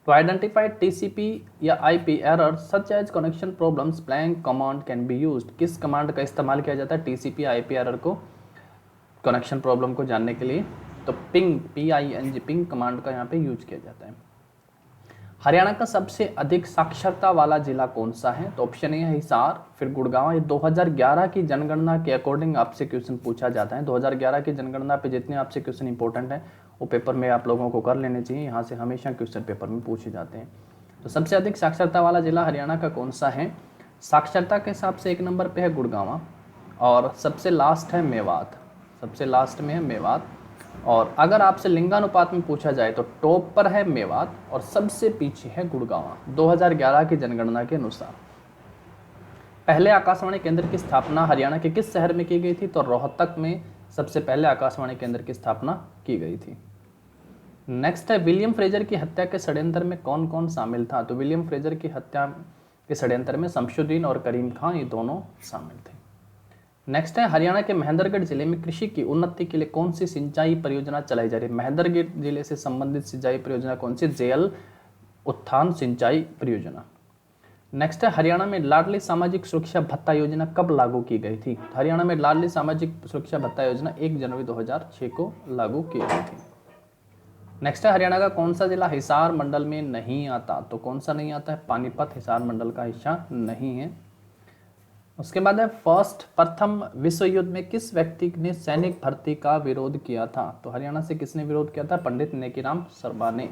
टू आइडेंटिफाई TCP या IP error such as connection problems blank command can be used. किस कमांड का इस्तेमाल किया जाता है TCP IP एरर को कनेक्शन प्रॉब्लम को जानने के लिए? तो पिंग PING पिंग कमांड का यहाँ पे यूज किया जाता है। हरियाणा का सबसे अधिक साक्षरता वाला जिला कौन सा है? तो ऑप्शन ए है हिसार, फिर गुड़गांव। ये 2011 की जनगणना के अकॉर्डिंग आपसे क्वेश्चन पूछा जाता है। 2011 की जनगणना पे जितने आपसे क्वेश्चन इंपॉर्टेंट हैं वो पेपर में आप लोगों को कर लेने चाहिए। यहाँ से हमेशा क्वेश्चन पेपर में पूछे जाते हैं। तो सबसे अधिक साक्षरता वाला जिला हरियाणा का कौन सा है? साक्षरता के हिसाब से 1 नंबर पे है गुड़गांव, और सबसे लास्ट है मेवात। सबसे लास्ट में है मेवात। और अगर आपसे लिंगानुपात में पूछा जाए तो टॉप पर है मेवात और सबसे पीछे है गुड़गांव 2011 की जनगणना के अनुसार। पहले आकाशवाणी केंद्र की स्थापना हरियाणा के किस शहर में की गई थी? तो रोहतक में सबसे पहले आकाशवाणी केंद्र की स्थापना की गई थी। नेक्स्ट है विलियम फ्रेजर की हत्या के षड्यंत्र में कौन कौन शामिल था? तो विलियम फ्रेजर की हत्या के षड्यंत्र में शमशुद्दीन और करीम खान ये दोनों शामिल थे। नेक्स्ट है हरियाणा के महेंद्रगढ़ जिले में कृषि की उन्नति के लिए कौन सी सिंचाई परियोजना चलाई जा रही है? महेंद्रगढ़ जिले से संबंधित सिंचाई परियोजना कौन सी? जेल उत्थान सिंचाई परियोजना। नेक्स्ट है हरियाणा में लाडली सामाजिक सुरक्षा भत्ता योजना कब लागू की गई थी? हरियाणा में लाडली सामाजिक सुरक्षा भत्ता योजना 1 जनवरी 2006 को लागू की गई थी। नेक्स्ट है हरियाणा का कौन सा जिला हिसार मंडल में नहीं आता? तो कौन सा नहीं आता है? पानीपत हिसार मंडल का हिस्सा नहीं है। उसके बाद है प्रथम विश्व युद्ध में किस व्यक्ति ने सैनिक भर्ती का विरोध किया था? तो हरियाणा से किसने विरोध किया था? पंडित नेकीराम शर्मा ने।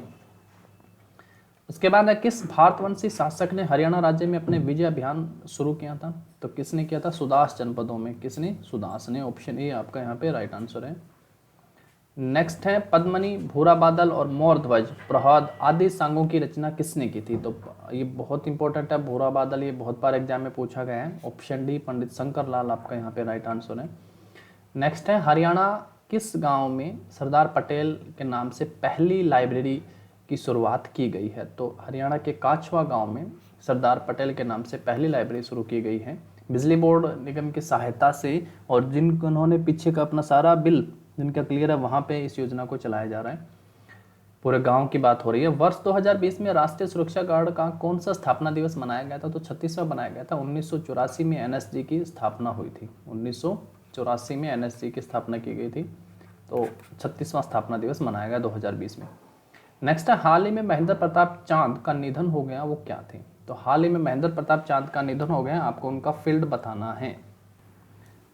उसके बाद है किस भारतवंशी शासक ने हरियाणा राज्य में अपने विजय अभियान शुरू किया था? तो किसने किया था? सुदास जनपदों में। किसने? सुदास ने। ऑप्शन ए आपका यहाँ पे राइट आंसर है। नेक्स्ट है पद्मनी, भूरा बादल और मोर ध्वज, प्रहलाद आदि सांगों की रचना किसने की थी? तो ये बहुत इंपॉर्टेंट है भूरा बादल, ये बहुत बार एग्जाम में पूछा गया है। ऑप्शन डी पंडित शंकर लाल आपका यहाँ पे राइट आंसर है। नेक्स्ट है हरियाणा किस गांव में सरदार पटेल के नाम से पहली लाइब्रेरी की शुरुआत की गई है? तो हरियाणा के काछवा गांव में सरदार पटेल के नाम से पहली लाइब्रेरी शुरू की गई है बिजली बोर्ड निगम की सहायता से, और जिन्होंने पीछे का अपना सारा बिल जिनका क्लियर है वहाँ पे इस योजना को चलाया जा रहा है। पूरे गांव की बात हो रही है। वर्ष 2020 में राष्ट्रीय सुरक्षा गार्ड का कौन सा स्थापना दिवस मनाया गया था? तो 36वां बनाया गया था। 1984 में एनएसजी की स्थापना हुई थी। 1984 में एनएसजी की स्थापना की गई थी, तो 36वां स्थापना दिवस मनाया गया 2020 में। नेक्स्ट है हाल ही में महेंद्र प्रताप चांद का निधन हो गया, वो क्या थे? तो हाल ही में महेंद्र प्रताप चांद का निधन हो गया, आपको उनका फील्ड बताना है।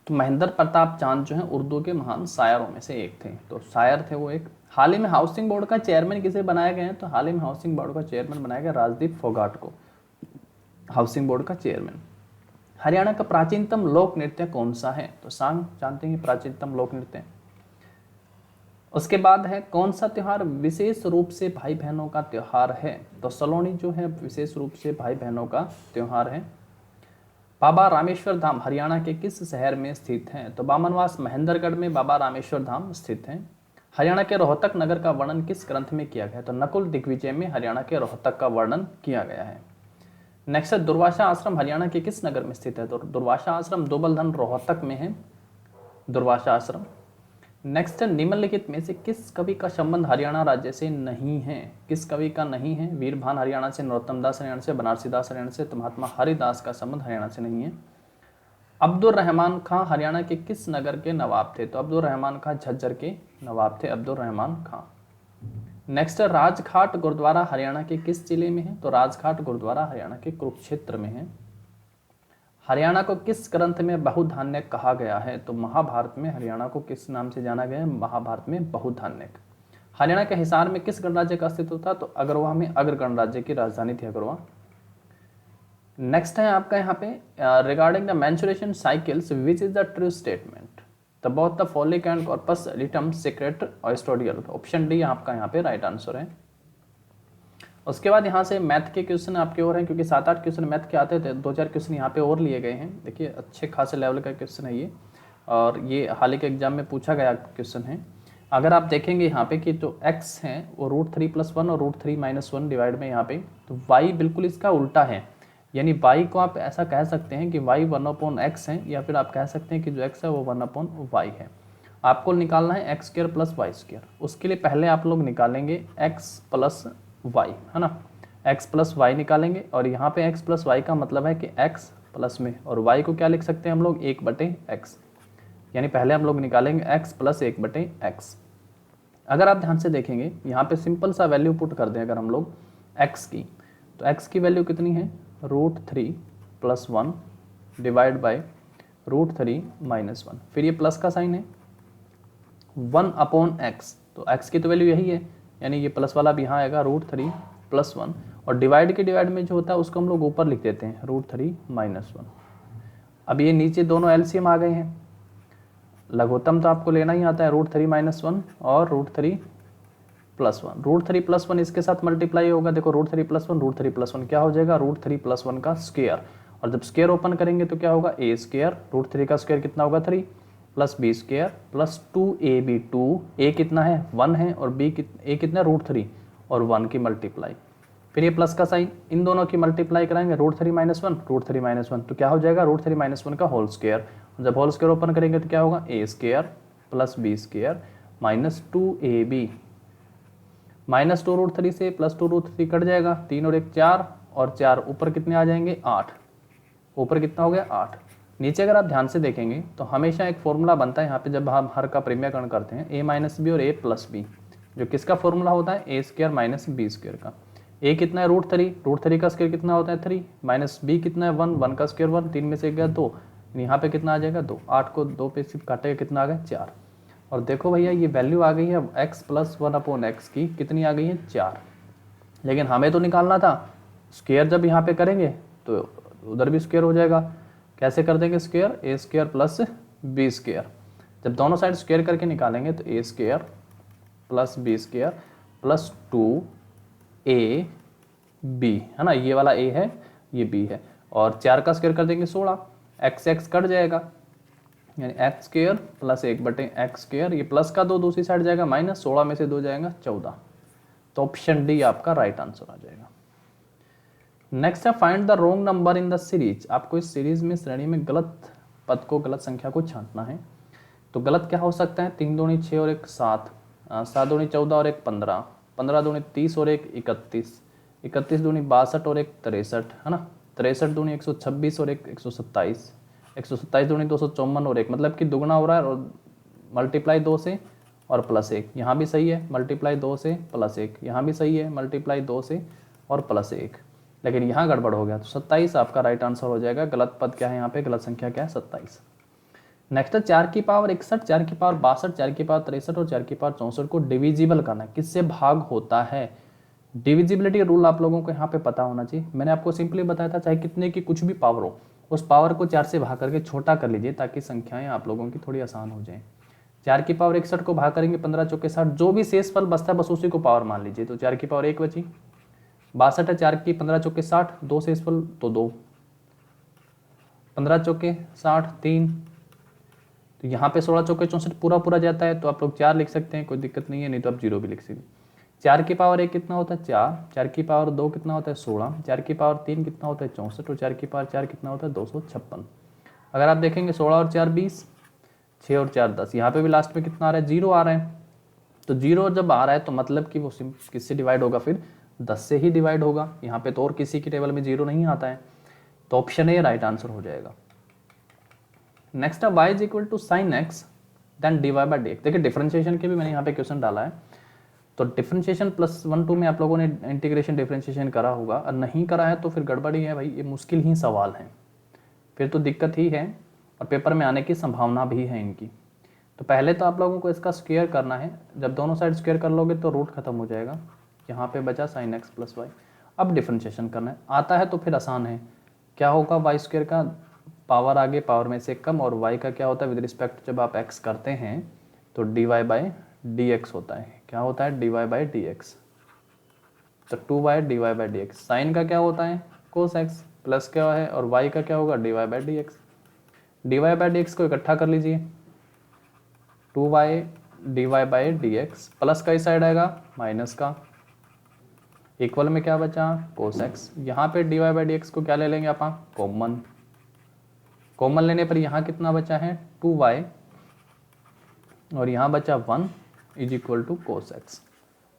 तो महेंद्र प्रताप चांद जो है उर्दू के महान शायरों में से एक थे, तो शायर थे वो एक। हाल ही में हाउसिंग बोर्ड का चेयरमैन किसे बनाया गया है? तो हाल ही में हाउसिंग बोर्ड का चेयरमैन बनाया गया राजदीप फोगाट को, हाउसिंग बोर्ड का चेयरमैन। हरियाणा का प्राचीनतम लोक नृत्य कौन सा है? तो सांग जानते हैं प्राचीनतम लोक नृत्य। उसके बाद है कौन सा त्योहार विशेष रूप से भाई बहनों का त्योहार है? तो सलोनी जो है विशेष रूप से भाई बहनों का त्योहार है। बाबा रामेश्वर धाम हरियाणा के किस शहर में स्थित है? तो बामनवास महेंद्रगढ़ में बाबा रामेश्वर धाम स्थित है। हरियाणा के रोहतक नगर का वर्णन किस ग्रंथ में किया गया? तो नकुल दिग्विजय में हरियाणा के रोहतक का वर्णन किया गया है। नेक्स्ट है दुर्वासा आश्रम हरियाणा के किस नगर में स्थित है? तो दुर्वासा आश्रम दोबलधन रोहतक में है, दुर्वासा आश्रम। नेक्स्ट है निम्नलिखित में से किस कवि का संबंध हरियाणा राज्य से नहीं है? किस कवि का नहीं है? वीरभान हरियाणा से, नरोत्तम दास हरियाणा से, बनारसी दास हरियाणा से, तो महात्मा हरिदास का संबंध हरियाणा से नहीं है। अब्दुल रहमान खां हरियाणा के किस नगर के नवाब थे? तो अब्दुल रहमान खां झज्जर के नवाब थे, अब्दुल रहमान खां। नेक्स्ट है राजघाट गुरुद्वारा हरियाणा के किस जिले में है? तो राजघाट गुरुद्वारा हरियाणा के कुरुक्षेत्र में है। हरियाणा को किस ग्रंथ में बहुधान्य कहा गया है? तो महाभारत में हरियाणा को किस नाम से जाना गया है? महाभारत में बहुधान्य। हरियाणा के हिसार में किस गणराज्य का अस्तित्व था? तो अग्रवाह में अग्र गणराज्य की राजधानी थी अग्रवाह। नेक्स्ट है आपका यहाँ पे regarding the menstruation cycles which is the true statement? The both the follicle and corpus luteum secrete oestradiol. Option D आपका यहाँ पे राइट आंसर है। उसके बाद यहाँ से मैथ के क्वेश्चन आपके और हैं, क्योंकि 7-8 क्वेश्चन मैथ के आते थे, 2-4 क्वेश्चन यहाँ पे और लिए गए हैं। देखिए अच्छे खासे लेवल का क्वेश्चन है ये, और ये हाल ही के एग्जाम में पूछा गया क्वेश्चन है। अगर आप देखेंगे यहाँ पे कि जो x है वो √3+1 और √3-1 डिवाइड में यहाँ पे, तो y बिल्कुल इसका उल्टा है, यानी y को आप ऐसा कह सकते हैं कि y 1/x है, या फिर आप कह सकते हैं कि जो x है वो 1/y है। आपको निकालना है x² + y²। उसके लिए पहले आप लोग निकालेंगे x + y, है ना, x + y निकालेंगे, और यहाँ पे x + y का मतलब है कि x प्लस में, और y को क्या लिख सकते हैं हम लोग 1/x, यानी पहले हम लोग निकालेंगे x + 1/x। अगर आप ध्यान से देखेंगे यहाँ पे सिंपल सा वैल्यू पुट कर दें अगर हम लोग x की, तो x की वैल्यू कितनी है? √3+1 डिवाइड बाय √3-1, फिर ये प्लस का साइन है 1/x, तो x की तो वैल्यू यही है, यानी ये प्लस वाला भी यहाँ आएगा √3+1, और डिवाइड के डिवाइड में जो होता है उसको हम लोग ऊपर लिख देते हैं √3-1। अब ये नीचे दोनों एलसीएम आ गए हैं, लघुत्तम तो आपको लेना ही आता है √3-1 और √3+1। √3+1 इसके साथ मल्टीप्लाई होगा, देखो √3+1 क्या हो जाएगा? √3+1 का स्क्वायर, और जब स्क्वायर ओपन करेंगे तो क्या होगा? a², √3 का स्क्वायर कितना होगा? 3 + b² + 2ab, 2 a कितना है? 1 है, और b a कितना? √3 और 1 की मल्टीप्लाई, फिर ये प्लस का साइन, इन दोनों की मल्टीप्लाई कराएंगे √3-1 तो क्या हो जाएगा? √3-1 का होल स्क्वायर, जब होल स्क्वायर ओपन करेंगे तो क्या होगा? a² + b² - 2ab, -2 √3 से +2 √3 कट जाएगा, 3 और 1 4, और 4 ऊपर कितने आ जाएंगे 8, ऊपर कितना हो गया 8। नीचे अगर आप ध्यान से देखेंगे तो हमेशा एक फॉर्मूला बनता है यहाँ पे जब हम हर का परिमेयकरण करते हैं, a माइनस बी और a प्लस बी, जो किसका फॉर्मूला होता है a square minus B square का। a कितना है √3 का स्क्वायर कितना होता है 3, माइनस b कितना है 1 का स्क्वायर 1, 3 में से गया 2, यहाँ पे कितना आ जाएगा 2, 8 को 2 पे सिर्फ काटेगा कितना आ गया 4। और देखो भैया ये वैल्यू आ गई है x प्लस 1/x की, कितनी आ गई है 4। लेकिन हमें तो निकालना था स्क्वायर, जब यहाँ पे करेंगे तो उधर भी स्क्वायर हो जाएगा। कैसे कर देंगे square, a square plus b square. जब दोनों साइड स्क्वायर करके निकालेंगे तो a square plus b square plus 2ab है ना, ये वाला a है ये b है, और 4 का स्क्वायर कर देंगे 16, x कट जाएगा, यानी x square plus 1/x square, ये प्लस का 2 दूसरी साइड जाएगा माइनस, 16 में से 2 जाएगा 14। तो ऑप्शन डी आपका राइट आंसर आ जाएगा। नेक्स्ट है find the wrong number in the series. आपको इस सीरीज में श्रेणी में गलत पद को, गलत संख्या को छांटना है। तो गलत क्या हो सकता है, 3 दूनी 6 और 1 7, 7 दूनी 14 और 1 15, 15 दूनी 30 और 1 31, 31 दूनी 62 और 1 63 है ना, 63 दूनी 126 और 1 127, 127 दूनी 254 और 1, मतलब कि दुगना हो रहा है, और मल्टीप्लाई 2 से और प्लस 1, यहाँ भी सही है, मल्टीप्लाई 2 से प्लस 1, यहाँ भी सही है, मल्टीप्लाई 2 से और प्लस 1, लेकिन यहाँ गड़बड़ हो गया। तो 27 आपका राइट आंसर हो जाएगा। गलत पद क्या है यहाँ पे, गलत संख्या क्या है 27। नेक्स्ट है 4 की पावर 61, 4 की पावर 62, 4 की पावर 63 और 4 की पावर 64 को डिविजिबल करना है। किससे भाग होता है, डिविजिबिलिटी रूल आप लोगों को यहाँ पे पता होना चाहिए। मैंने आपको सिंपली बताया था चाहे कितने की कुछ भी पावर हो, उस पावर को 4 से भाग करके छोटा कर लीजिए ताकि संख्याएं आप लोगों की थोड़ी आसान हो जाए। 4 की पावर 61 को भाग करेंगे 15 चौके 60, जो भी शेष फल बचता है बस उसी को पावर मान लीजिए। तो 4 की पावर 1 बची, 62 है, 4 की 15 चौके 60, 2 शेष फल तो 2, 15 चौके 60 3, तो यहाँ पे 16 चौके 64 पूरा पूरा जाता है, तो आप लोग 4 लिख सकते हैं, कोई दिक्कत नहीं है, नहीं तो आप 0 भी लिख सकते हैं। 4 की पावर 1 कितना होता है 4, 4 की पावर 2 कितना होता है 16, 4 की पावर 3 कितना होता है 64 और 4 की पावर 4 कितना होता है 256। अगर आप देखेंगे 16 और 4 20, 6 और 4 10, यहाँ पे भी लास्ट में कितना आ रहा है 0 आ रहा है। तो 0 जब आ रहा है तो मतलब कि वो किससे डिवाइड होगा, फिर 10 से ही डिवाइड होगा। यहाँ पे तो और किसी की टेबल में 0 नहीं आता है, तो ऑप्शन ए राइट आंसर हो जाएगा। नेक्स्ट है y is equal to sine X then divide by D X. देखिए डिफरेंशिएशन के भी मैंने यहाँ पे क्वेश्चन डाला है, तो डिफरेंशिएशन +1 2 में आप लोगों ने इंटीग्रेशन डिफरेंशिएशन करा होगा, और नहीं करा है तो फिर गड़बड़ ही है भाई, ये मुश्किल ही सवाल है, फिर तो दिक्कत ही है, और पेपर में आने की संभावना भी है इनकी। तो पहले तो आप लोगों को इसका स्क्वायर करना है, जब दोनों साइड स्क्वायर कर लोगे तो रूट खत्म हो जाएगा, यहाँ पे बचा साइन एक्स प्लस वाई। अब डिफरेंशिएशन करना है, आता है तो फिर आसान है। क्या होगा, वाई स्क्वायर का पावर आगे पावर में से कम, और वाई का क्या होता है विद रिस्पेक्ट जब आप एक्स करते हैं तो D Y by D X होता है। क्या होता है, D Y by D X, तो 2y D Y by D X. Sine का क्या होता है कोस एक्स, प्लस क्या है, और y का क्या होगा D Y by D X. D Y by D X को इकट्ठा कर लीजिए, 2y D Y by D X, plus का इस साइड आएगा माइनस का, इक्वल में क्या बचा कोस एक्स। यहाँ पे D Y by D X को क्या ले लेंगे आप, कॉमन, कॉमन लेने पर यहाँ कितना बचा है 2y, और यहाँ बचा 1 is equal to cos X,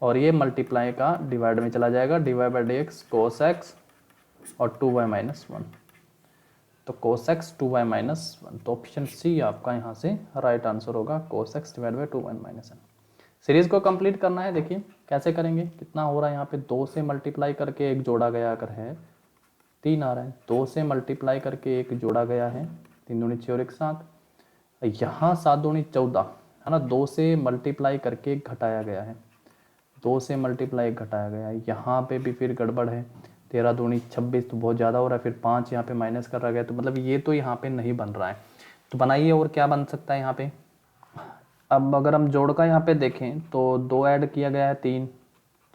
और ये मल्टीप्लाई का डिवाइड में चला जाएगा, D Y by D X cos X और 2y माइनस 1, तो कोस एक्स 2y माइनस 1, तो ऑप्शन सी आपका यहाँ से राइट आंसर होगा, cos x divide by 2y minus 1। Series को कंप्लीट करना है, देखिए कैसे करेंगे, कितना हो रहा है यहाँ पे 2 से मल्टीप्लाई करके एक जोड़ा गया अगर है 3 आ रहा है, 2 से मल्टीप्लाई करके एक जोड़ा गया है 3 दूनी 6 और 1 7, यहाँ 7 दूनी 14 है ना, 2 से मल्टीप्लाई करके घटाया गया है, 2 से मल्टीप्लाई घटाया गया है, यहाँ पे भी फिर गड़बड़ है, 13 दूनी 26 तो बहुत ज़्यादा हो रहा है, फिर 5 यहाँ पे माइनस कर रहा गया, तो मतलब ये तो यहाँ पे नहीं बन रहा है, तो बनाइए और क्या बन सकता है यहाँ पे। अब अगर हम जोड़ का यहाँ पे देखें तो 2 ऐड किया गया है 3,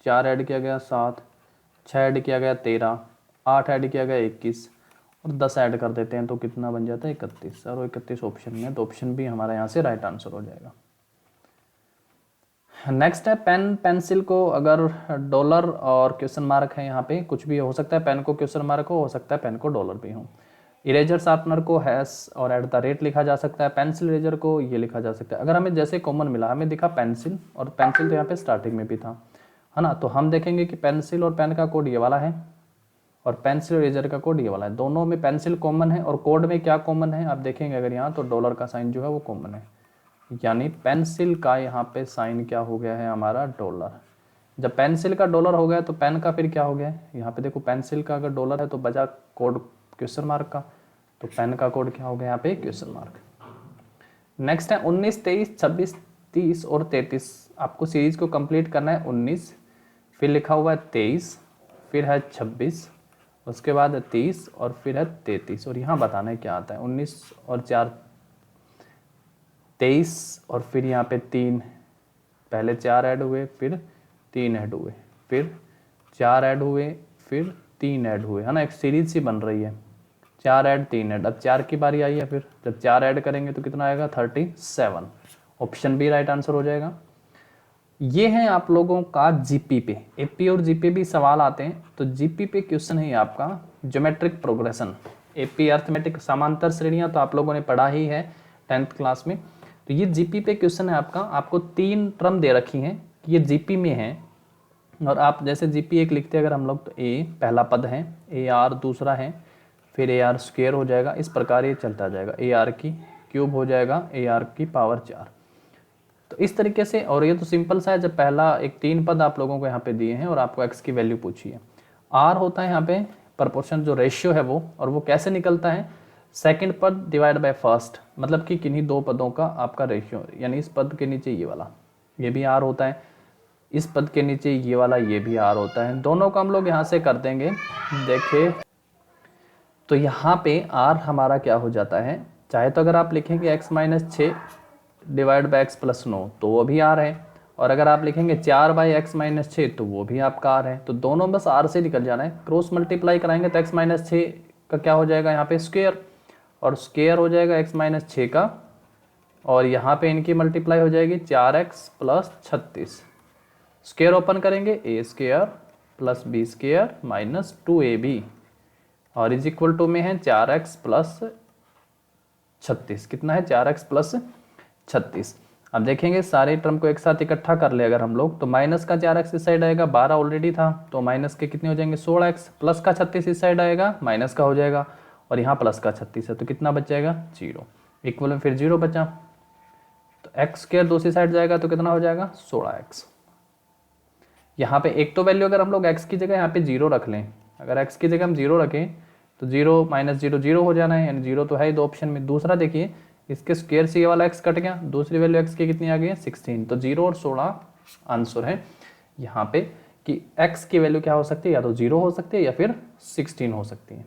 4 ऐड किया गया 7, 6 ऐड किया गया 13, 8 ऐड किया गया 21 और 10 ऐड कर देते हैं तो कितना बन जाता है 31, और 31 ऑप्शन में, तो ऑप्शन भी हमारा यहाँ से राइट आंसर हो जाएगा। नेक्स्ट है पेन पेंसिल को अगर डॉलर और क्वेश्चन मार्क है, यहाँ पे कुछ भी हो सकता है, पेन को क्वेश्चन मार्क हो सकता है पेन को डॉलर भी हो। इरेजर शार्पनर को हैश और @ लिखा जा सकता है, पेंसिल इरेजर को ये लिखा जा सकता है। अगर हमें जैसे कॉमन मिला, हमें दिखा पेंसिल, और पेंसिल तो यहाँ पे स्टार्टिंग में भी था, है ना, तो हम देखेंगे कि पेंसिल और पेन का कोड ये वाला है, और पेंसिल इरेजर का कोड ये वाला है। दोनों में पेंसिल कॉमन है और कोड में क्या कॉमन है आप देखेंगे अगर यहाँ, तो डॉलर का साइन जो है वो कॉमन है, यानी पेंसिल का यहाँ पे साइन क्या हो गया है हमारा डॉलर। जब पेंसिल का डॉलर हो गया तो पेन का फिर क्या हो गया है, यहाँ पे देखो पेंसिल का अगर डॉलर है तो बचा कोड क्वेश्चन मार्क का, तो पेन का कोड क्या हो गया यहाँ पे क्वेश्चन मार्क। नेक्स्ट है 19, 23, 26, 30 और 33। आपको सीरीज को कंप्लीट करना है 19, फिर लिखा हुआ है 23, फिर है 26, उसके बाद है 30 और फिर है 33, और यहाँ बताना है क्या आता है। 19 और 4 23 और फिर यहाँ पे 3, पहले 4 ऐड हुए फिर 3 ऐड हुए फिर 4 ऐड हुए फिर 3 ऐड हुए, है ना, एक सीरीज सी बन रही है। 4 ऐड 3 ऐड, अब 4 की बारी आई है, फिर जब 4 ऐड करेंगे तो कितना आएगा 37। ऑप्शन बी राइट आंसर हो जाएगा। ये है आप लोगों का जीपी पे, एपी और जीपी भी सवाल आते हैं, तो जीपी पे क्वेश्चन है आपका ज्योमेट्रिक प्रोग्रेशन। एपी अर्थमेटिक समांतर श्रेणियां तो आप लोगों ने पढ़ा ही है 10th क्लास में, तो ये जीपी पे क्वेश्चन है आपका। आपको 3 टर्म दे रखी हैं कि ये जीपी में है, और आप जैसे जीपी एक लिखते हैं अगर हम लोग, तो ए पहला पद है, ए आर दूसरा है, फिर ए आर स्क्वेयर हो जाएगा, इस प्रकार ये चलता जाएगा, ए आर की क्यूब हो जाएगा, ए आर की पावर 4। तो इस तरीके से, और ये तो सिंपल सा है, जब पहला एक 3 पद आप लोगों को यहाँ पे दिए हैं और आपको एक्स की वैल्यू पूछी है। आर होता है यहाँ पे प्रपोर्शन जो रेशियो है वो, और वो कैसे निकलता है, सेकंड पद डिवाइड बाय फर्स्ट, मतलब कि किन्हीं 2 पदों का आपका रेशियो, यानी इस पद के नीचे ये वाला, ये भी आर होता है, इस पद के नीचे ये वाला, ये भी आर होता है। दोनों का हम लोग यहाँ से कर देंगे, देखिए तो यहाँ पे आर हमारा क्या हो जाता है, चाहे तो अगर आप लिखेंगे x - 6 divide by x plus 9 तो वो भी आर है, और अगर आप लिखेंगे 4 बाई x - 6 तो वो भी आपका आर है। तो दोनों बस आर से निकल जाना है, क्रॉस मल्टीप्लाई कराएंगे तो x - 6 का क्या हो जाएगा यहाँ पे स्क्वेयर, और स्क्वेयर हो जाएगा x - 6 का, और यहाँ पे इनकी मल्टीप्लाई हो जाएगी 4x प्लस 36, स्क्वेयर ओपन करेंगे a square plus B square minus 2ab, और इज इक्वल टू में है 4x प्लस 36, कितना है 4x प्लस 36। अब देखेंगे सारे टर्म को एक साथ इकट्ठा कर ले अगर हम लोग, तो माइनस का 4x इस साइड आएगा, 12 ऑलरेडी था तो माइनस के कितने हो जाएंगे 16x, प्लस का 36 इस साइड आएगा, माइनस का हो जाएगा, और यहाँ प्लस का 36 है तो कितना बच जाएगा 0, इक्वल में फिर 0 बचा, तो एक्स स्क्वायर दूसरी साइड जाएगा तो कितना हो जाएगा 16x। यहाँ पे एक तो वैल्यू अगर हम लोग x की जगह यहाँ पे 0 रख लें, अगर x की जगह हम 0 रखें तो 0 - 0 0 हो जाना है, यानी 0 तो है ही 2 ऑप्शन में। दूसरा देखिए इसके स्क्वायर से ये वाला x कट गया, दूसरी वैल्यू x की कितनी आ गई है 16, तो 0 और 16 आंसर है यहाँ पे कि x की वैल्यू क्या हो सकती है, या तो 0 हो सकती है या फिर 16 हो सकती है।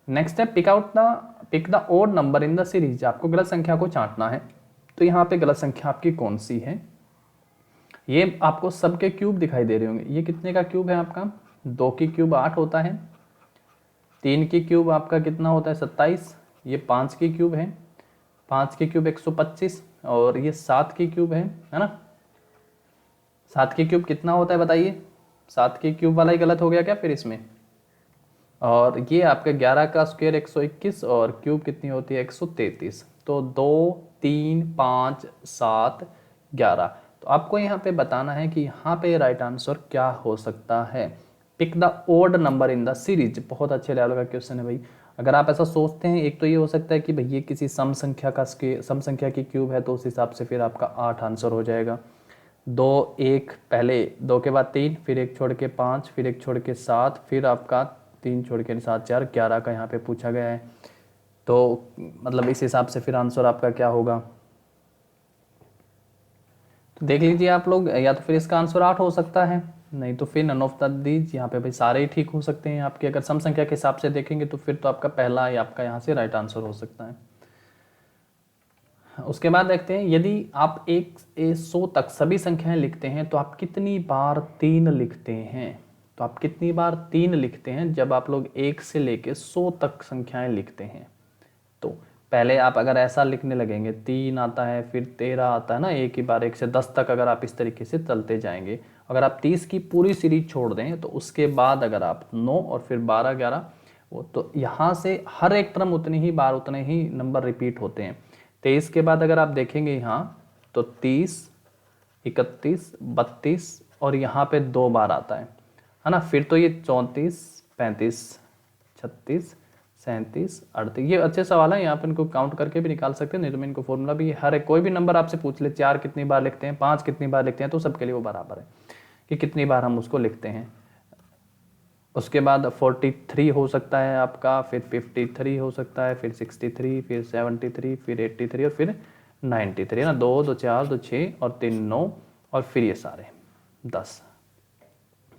नेक्स्ट है pick the odd number in the series. आपको गलत संख्या को छांटना है, तो यहाँ पे गलत संख्या आपकी कौन सी है, ये आपको सबके क्यूब दिखाई दे रहे होंगे। ये कितने का क्यूब है आपका, 2 की क्यूब 8 होता है, 3 की क्यूब आपका कितना होता है 27, ये 5 की क्यूब है, 5 की क्यूब 125, और ये 7 की क्यूब है ना। 7 की क्यूब कितना होता है बताइए, 7 की क्यूब वाला ही गलत हो गया क्या फिर इसमें। और ये आपका 11 का स्क्वायर 121, और क्यूब कितनी होती है 133, तो 2 3 5 7 11। तो आपको यहाँ पे बताना है कि यहाँ पे राइट आंसर क्या हो सकता है। Pick the odd number in the series, बहुत अच्छे लेवल का क्वेश्चन है भाई। अगर आप ऐसा सोचते हैं, एक तो ये हो सकता है कि भाई ये किसी सम संख्या की क्यूब है, तो उस हिसाब से फिर आपका 8 आंसर हो जाएगा। 2 1 पहले 2 के बाद 3, फिर 1 छोड़ के 5, फिर 1 छोड़ के 7, फिर आपका 3 छोड़ के 7 4 11 का यहाँ पे पूछा गया है, तो मतलब इस हिसाब से फिर आंसर आपका क्या होगा, तो देख लीजिए आप लोग, या तो फिर इसका आंसर 8 हो सकता है, नहीं तो फिर नन ऑफ द दीज, यहाँ पे भाई सारे ही ठीक हो सकते हैं आपके। अगर सम संख्या के हिसाब से देखेंगे तो फिर तो आपका पहला ही आपका यहाँ से राइट आंसर हो सकता है। उसके बाद देखते हैं, यदि आप 1 से 100 तक सभी संख्याएं लिखते हैं तो आप कितनी बार 3 लिखते हैं। तो आप कितनी बार 3 लिखते हैं जब आप लोग 1 से लेके 100 तक संख्याएं लिखते हैं। तो पहले आप अगर ऐसा लिखने लगेंगे, 3 आता है, फिर 13 आता है ना, एक ही बार 1 से 10 तक अगर आप इस तरीके से चलते जाएंगे, अगर आप 30 की पूरी सीरीज छोड़ दें तो उसके बाद अगर आप 9 और फिर 12 11, वो तो यहाँ से हर एक टर्म उतनी ही बार उतने ही नंबर रिपीट होते हैं। 23 के बाद अगर आप देखेंगे यहाँ तो 30 31 32 और यहाँ पे 2 बार आता है ना, फिर तो ये 34 35, 36, 37, 38। ये अच्छे सवाल है, यहाँ पे इनको काउंट करके भी निकाल सकते हैं, नहीं तो मैं इनको फॉर्मूला भी हर एक कोई भी नंबर आपसे पूछ ले 4 कितनी बार लिखते हैं, 5 कितनी बार लिखते हैं, तो सबके लिए वो बराबर है कि कितनी बार हम उसको लिखते हैं। उसके बाद 43 हो सकता है आपका, फिर 53 हो सकता है, फिर 63, फिर 73, फिर 83 और फिर 93 है ना। 2 2 4 2 6 और 3 9 और फिर ये सारे 10।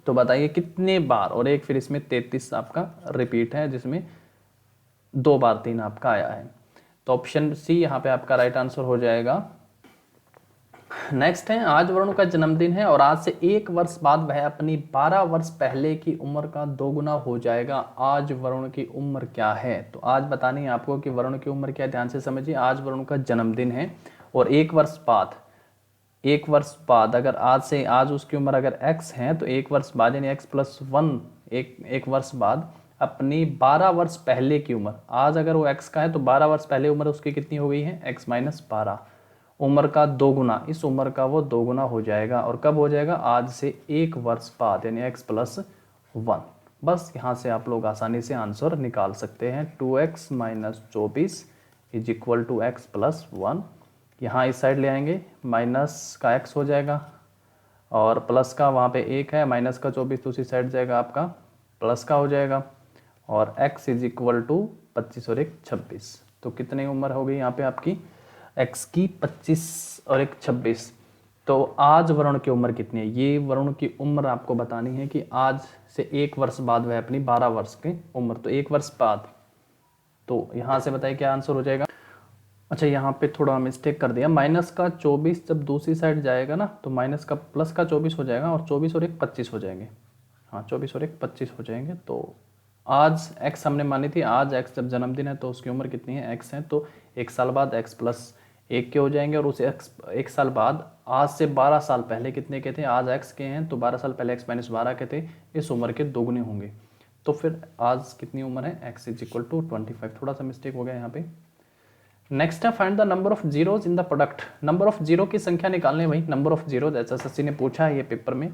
तो बताइए कितने बार, और एक फिर इसमें 33 आपका रिपीट है जिसमें 2 बार 3 आपका आया है। तो ऑप्शन सी यहाँ पे आपका राइट आंसर हो जाएगा। नेक्स्ट है, आज वरुण का जन्मदिन है और आज से 1 वर्ष बाद वह अपनी 12 वर्ष पहले की उम्र का 2 गुना हो जाएगा। आज वरुण की उम्र क्या है? तो आज बतानी है आपको कि वरुण की उम्र क्या है। ध्यान से समझिए, आज वरुण का जन्मदिन है और 1 वर्ष बाद, 1 वर्ष बाद अगर आज से, आज उसकी उम्र अगर x है तो 1 वर्ष बाद यानी x+1 एक वर्ष बाद अपनी 12 वर्ष पहले की उम्र, आज अगर वो x का है तो 12 वर्ष पहले उम्र उसकी कितनी हो गई है, x-12, उम्र का 2 गुना, इस उम्र का वो 2 गुना हो जाएगा। और कब हो जाएगा? आज से 1 वर्ष बाद यानी x+1। बस यहाँ से आप लोग आसानी से आंसर निकाल सकते हैं। 2x - 24 = x+1। यहाँ इस साइड ले आएंगे, माइनस का x हो जाएगा और प्लस का वहाँ पे 1 है, माइनस का 24 दूसरी साइड जाएगा आपका प्लस का हो जाएगा और x = 25 और 1 26। तो कितनी उम्र हो गई यहाँ पे आपकी? x की 25 और 1 26। तो आज वरुण की उम्र कितनी है? ये वरुण की उम्र आपको बतानी है कि आज से 1 वर्ष बाद वह अपनी 12 वर्ष की उम्र, तो 1 वर्ष बाद। तो यहाँ से बताइए क्या आंसर हो जाएगा। अच्छा, यहाँ पे थोड़ा मिस्टेक कर दिया, माइनस का 24 जब दूसरी साइड जाएगा ना तो माइनस का प्लस का 24 हो जाएगा और 24 और 1 25 हो जाएंगे। हाँ, 24 और 1 25 हो जाएंगे। तो आज x हमने मानी थी, आज x जब जन्मदिन है तो उसकी उम्र कितनी है, x है, तो 1 साल बाद x+1 के हो जाएंगे और उस 1 साल बाद आज से 12 साल पहले कितने के थे, आज x के हैं तो 12 साल पहले x-12 के थे, इस उम्र के 2 गुने होंगे। तो फिर आज कितनी उम्र है, x = 25। थोड़ा सा मिस्टेक हो गया यहाँ पे। नेक्स्ट है, find the number of zeros in the product. Number of zero की संख्या निकालनी है भाई, नंबर ऑफ जीरो, एसएससी ने पूछा है ये पेपर में,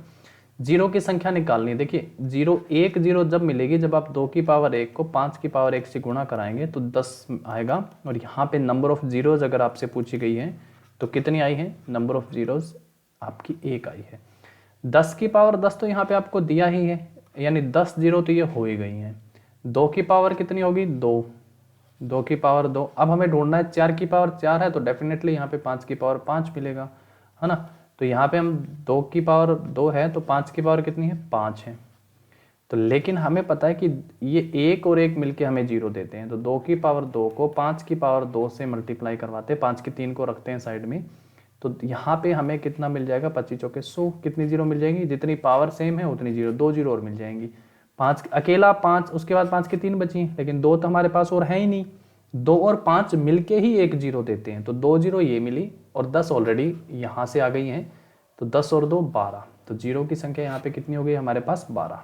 जीरो की संख्या निकालनी है। देखिए जीरो, एक जीरो जब मिलेगी जब आप 2 की पावर 1 को 5 की पावर 1 से गुणा कराएंगे तो 10 आएगा। और यहाँ पे नंबर ऑफ जीरोज अगर आपसे पूछी गई है तो कितनी आई है, नंबर ऑफ जीरोज आपकी 1 आई है। 10 की पावर 10 तो यहाँ पे आपको दिया ही है, यानी 10 जीरो तो ये हो ही गई हैं। 2 की पावर कितनी होगी, 2, 2 की पावर 2। अब हमें ढूंढना है 4 की पावर 4 है तो डेफिनेटली यहाँ पे 5 की पावर 5 मिलेगा, है ना। तो यहाँ पे हम 2 की पावर 2 है तो 5 की पावर कितनी है, 5 है। तो लेकिन हमें पता है कि ये 1 और 1 मिलके हमें 0 देते हैं, तो 2 की पावर 2 को 5 की पावर 2 से मल्टीप्लाई करवाते हैं, 5 की 3 को रखते हैं साइड में, तो यहाँ पे हमें कितना मिल जाएगा, 25 चौके 100। कितनी जीरो मिल जाएंगी, जितनी पावर सेम है उतनी जीरो, 2 जीरो और मिल जाएंगी। 5 अकेला 5, उसके बाद 5 की 3 बची, लेकिन 2 तो हमारे पास और है ही नहीं। 2 और 5 मिलके ही 1 जीरो देते हैं, तो 2 जीरो ये मिली और 10 ऑलरेडी यहाँ से आ गई हैं, तो 10 और 2 12। तो जीरो की संख्या यहाँ पे कितनी हो गई हमारे पास, 12।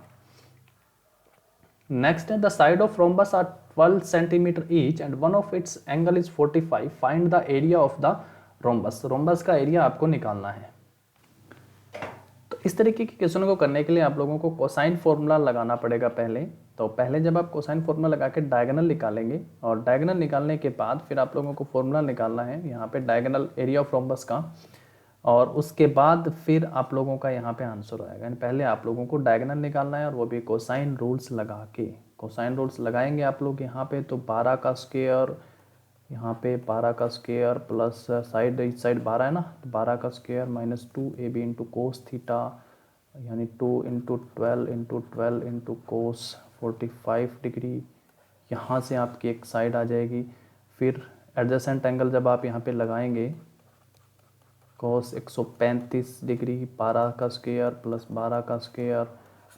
नेक्स्ट है, the side of rhombus are 12 centimetre each and one of its angle is 45, find the area of the rhombus. Rhombus का एरिया आपको निकालना है। तो इस तरीके के क्वेश्चन को करने के लिए आप लोगों को कोसाइन फॉर्मूला लगाना पड़ेगा पहले। तो पहले जब आप कोसाइन फॉर्मूला लगा के डायगोनल निकालेंगे और डायगोनल निकालने के बाद फिर आप लोगों को फॉर्मूला निकालना है यहाँ पे डायगोनल एरिया ऑफ रोम्बस का, और उसके बाद फिर आप लोगों का यहाँ पे आंसर आएगा। पहले आप लोगों को डायगोनल निकालना है और वो भी कोसाइन रूल्स लगा के। कोसाइन रूल्स लगाएंगे आप लोग यहाँ पे, तो 12 का स्क्वायर, यहाँ पे 12 का स्क्वायर प्लस साइड, इस साइड 12 है ना, तो 12 का square minus 2ab into cos theta, यानी 2 × 12 × 12 × कोस 45 डिग्री। यहाँ से आपकी एक साइड आ जाएगी। फिर एडजेसेंट एंगल जब आप यहाँ पे लगाएंगे, कोस 135 डिग्री, 12 का स्क्वायर प्लस 12 का स्क्वायर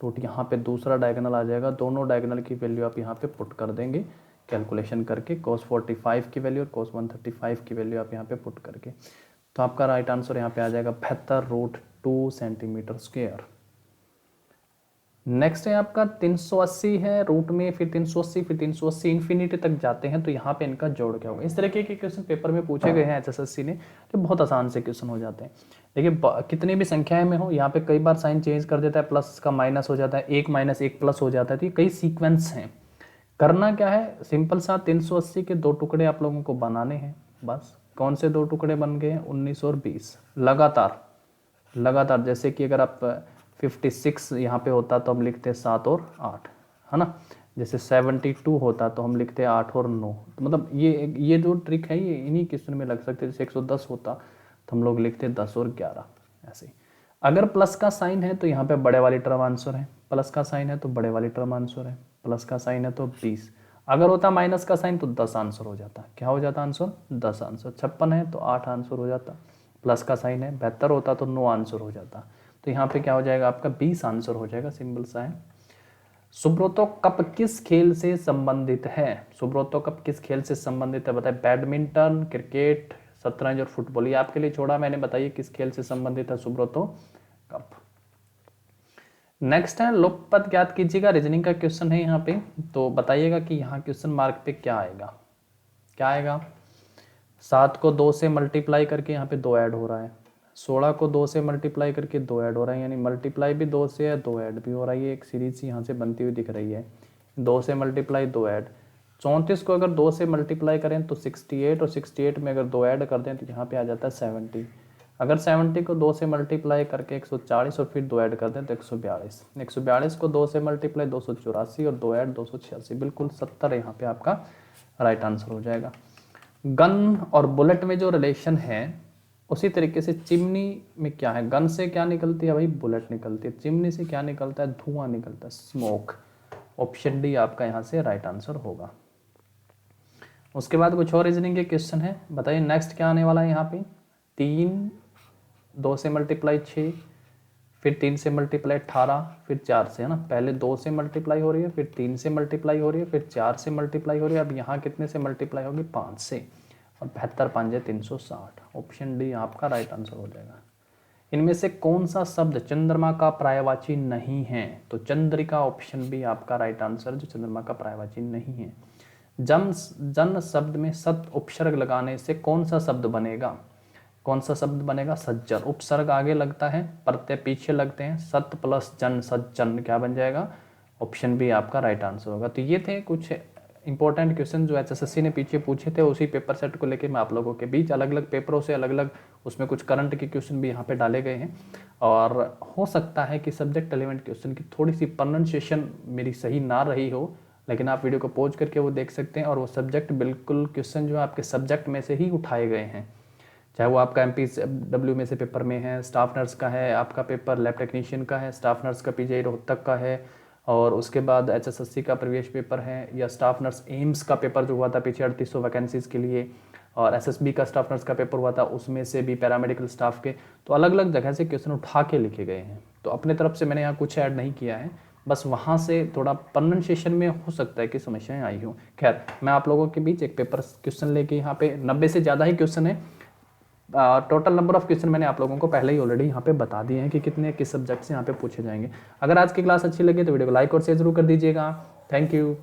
रूट, यहाँ पे दूसरा डायगोनल आ जाएगा। दोनों डायगोनल की वैल्यू आप यहाँ पे पुट कर देंगे कैलकुलेशन करके, कोस 45 की वैल्यू और कोस 135 की वैल्यू आप यहाँ पे पुट करके, तो आपका राइट आंसर यहाँ पे आ जाएगा 72 √2 सेंटीमीटर स्क्वायर। नेक्स्ट है आपका 380 है रूट में, फिर 380, फिर 380 इन्फिनिटी तक जाते हैं, तो यहाँ पे इनका जोड़ क्या होगा। इस तरीके के क्वेश्चन पेपर में पूछे गए हैं एचएसएससी ने, जो बहुत आसान से क्वेश्चन हो जाते हैं। देखिए कितनी भी संख्याएं में हो, यहाँ पे कई बार साइन चेंज कर देता है, प्लस का माइनस हो जाता है, एक माइनस एक प्लस हो जाता है, तो ये कई सीक्वेंस हैं। करना क्या है, सिंपल सा 380 के 2 टुकड़े आप लोगों को बनाने हैं बस। कौन से 2 टुकड़े बन गए हैं, 19 और 20, लगातार। जैसे कि अगर आप 56 यहाँ पे होता तो हम लिखते 7 और 8, है ना। जैसे 72 होता तो हम लिखते 8 और 9। तो मतलब ये जो ट्रिक है ये इन्हीं क्वेश्चन में लग सकते हैं। जैसे 110 होता तो हम लोग लिखते 10 और 11 ऐसे ही। अगर प्लस का साइन है तो यहाँ पे बड़े वाली टर्म आंसर है, प्लस का साइन है तो बड़े वाली टर्म आंसर है, प्लस का साइन है तो 20। अगर होता माइनस का साइन तो 10 आंसर हो जाता। क्या हो जाता आंसर, 10 आंसर। 56 है तो 8 आंसर हो जाता, प्लस का साइन है। 72 होता तो 9 आंसर हो जाता। तो यहाँ पे क्या हो जाएगा आपका 20 आंसर हो जाएगा, सिंपल सा है। सुब्रतो कप किस खेल से संबंधित है, सुब्रतो कप किस खेल से संबंधित है बताए। बैडमिंटन, क्रिकेट, शतरंज और फुटबॉल, ये आपके लिए छोड़ा मैंने, बताइए किस खेल से संबंधित है सुब्रतो कप। नेक्स्ट है लोकपद ज्ञात कीजिएगा, रीजनिंग का क्वेश्चन है यहाँ पे। तो बताइएगा कि यहाँ क्वेश्चन मार्क पे क्या आएगा, क्या आएगा। 7 को 2 से मल्टीप्लाई करके यहाँ पे 2 ऐड हो रहा है, 16 को 2 से मल्टीप्लाई करके 2 ऐड हो रहा है, यानी मल्टीप्लाई भी 2 से है, 2 ऐड भी हो रहा है। ये एक सीरीज सी यहाँ से बनती हुई दिख रही है, 2 से मल्टीप्लाई 2 ऐड। 34 को अगर 2 से मल्टीप्लाई करें तो 68, और 68 में अगर 2 ऐड कर दें तो यहाँ पे आ जाता है 70। अगर 70 को 2 से मल्टीप्लाई करके 140 और फिर 2 ऐड कर दें तो 142। 142 को 2 से मल्टीप्लाई 284 और 2 ऐड 286, बिल्कुल 70 यहाँ पे आपका राइट आंसर हो जाएगा। गन और बुलेट में जो रिलेशन है उसी तरीके से चिमनी में क्या है, गन से क्या निकलती है भाई, बुलेट निकलती है। चिमनी से क्या निकलता है, धुआं निकलता है, स्मोक। ऑप्शन डी आपका यहाँ से राइट आंसर होगा। उसके बाद कुछ और रीजनिंग के क्वेश्चन है, बताइए नेक्स्ट क्या आने वाला है यहाँ पे। 3 2 से मल्टीप्लाई 6, फिर 3 से मल्टीप्लाई 18, फिर 4 से, है ना। पहले 2 से मल्टीप्लाई हो रही है, फिर 3 से मल्टीप्लाई हो रही है, फिर 4 से मल्टीप्लाई हो रही है। अब यहाँ कितने से मल्टीप्लाई होगी, 5 से, और 72 5 360। ऑप्शन डी आपका राइट आंसर हो जाएगा। इनमें से कौन सा शब्द चंद्रमा का पर्यायवाची नहीं है, तो चंद्रिका ऑप्शन बी आपका राइट आंसर, जो चंद्रमा का पर्यायवाची नहीं है। जन शब्द में सत उपसर्ग लगाने से कौन सा शब्द बनेगा, कौन सा शब्द बनेगा, सज्जन। उपसर्ग आगे लगता है, प्रत्यय पीछे लगते हैं, सत प्लस जन सज्जन क्या बन जाएगा, ऑप्शन बी आपका राइट आंसर होगा। तो ये थे कुछ इंपॉर्टेंट क्वेश्चन जो एचएसएससी ने पीछे पूछे थे, उसी पेपर सेट को लेके मैं आप लोगों के बीच अलग अलग पेपरों से अलग अलग उसमें कुछ करंट के क्वेश्चन भी यहाँ पे डाले गए हैं। और हो सकता है कि सब्जेक्ट एलिमेंट क्वेश्चन की थोड़ी सी प्रोनाउंसिएशन मेरी सही ना रही हो, लेकिन आप वीडियो को पॉज करके वो देख सकते हैं। और वो सब्जेक्ट बिल्कुल क्वेश्चन जो है आपके सब्जेक्ट में से ही उठाए गए हैं, चाहे वो आपका MPW में से पेपर में है, स्टाफ नर्स का है, आपका पेपर लैब टेक्नीशियन का है, स्टाफ नर्स का PGI रोहतक का है, और उसके बाद HSSC का प्रवेश पेपर है, या स्टाफ नर्स एम्स का पेपर जो हुआ था पीछे 3800 वैकेंसीज़ के लिए, और SSB का स्टाफ नर्स का पेपर हुआ था उसमें से भी पैरामेडिकल स्टाफ के। तो अलग अलग जगह से क्वेश्चन उठा के लिखे गए हैं। तो अपने तरफ से मैंने यहाँ कुछ ऐड नहीं किया है, बस वहाँ से थोड़ा प्रोनाउंसिएशन में हो सकता है कि समस्याएं आई हों। खैर, मैं आप लोगों के बीच एक पेपर क्वेश्चन लेके यहाँ पे 90 से ज़्यादा ही क्वेश्चन है। टोटल नंबर ऑफ क्वेश्चन मैंने आप लोगों को पहले ही ऑलरेडी यहाँ पे बता दिए हैं कि कितने किस सब्जेक्ट से यहाँ पे पूछे जाएंगे। अगर आज की क्लास अच्छी लगी तो वीडियो को लाइक और शेयर जरूर कर दीजिएगा। Thank you.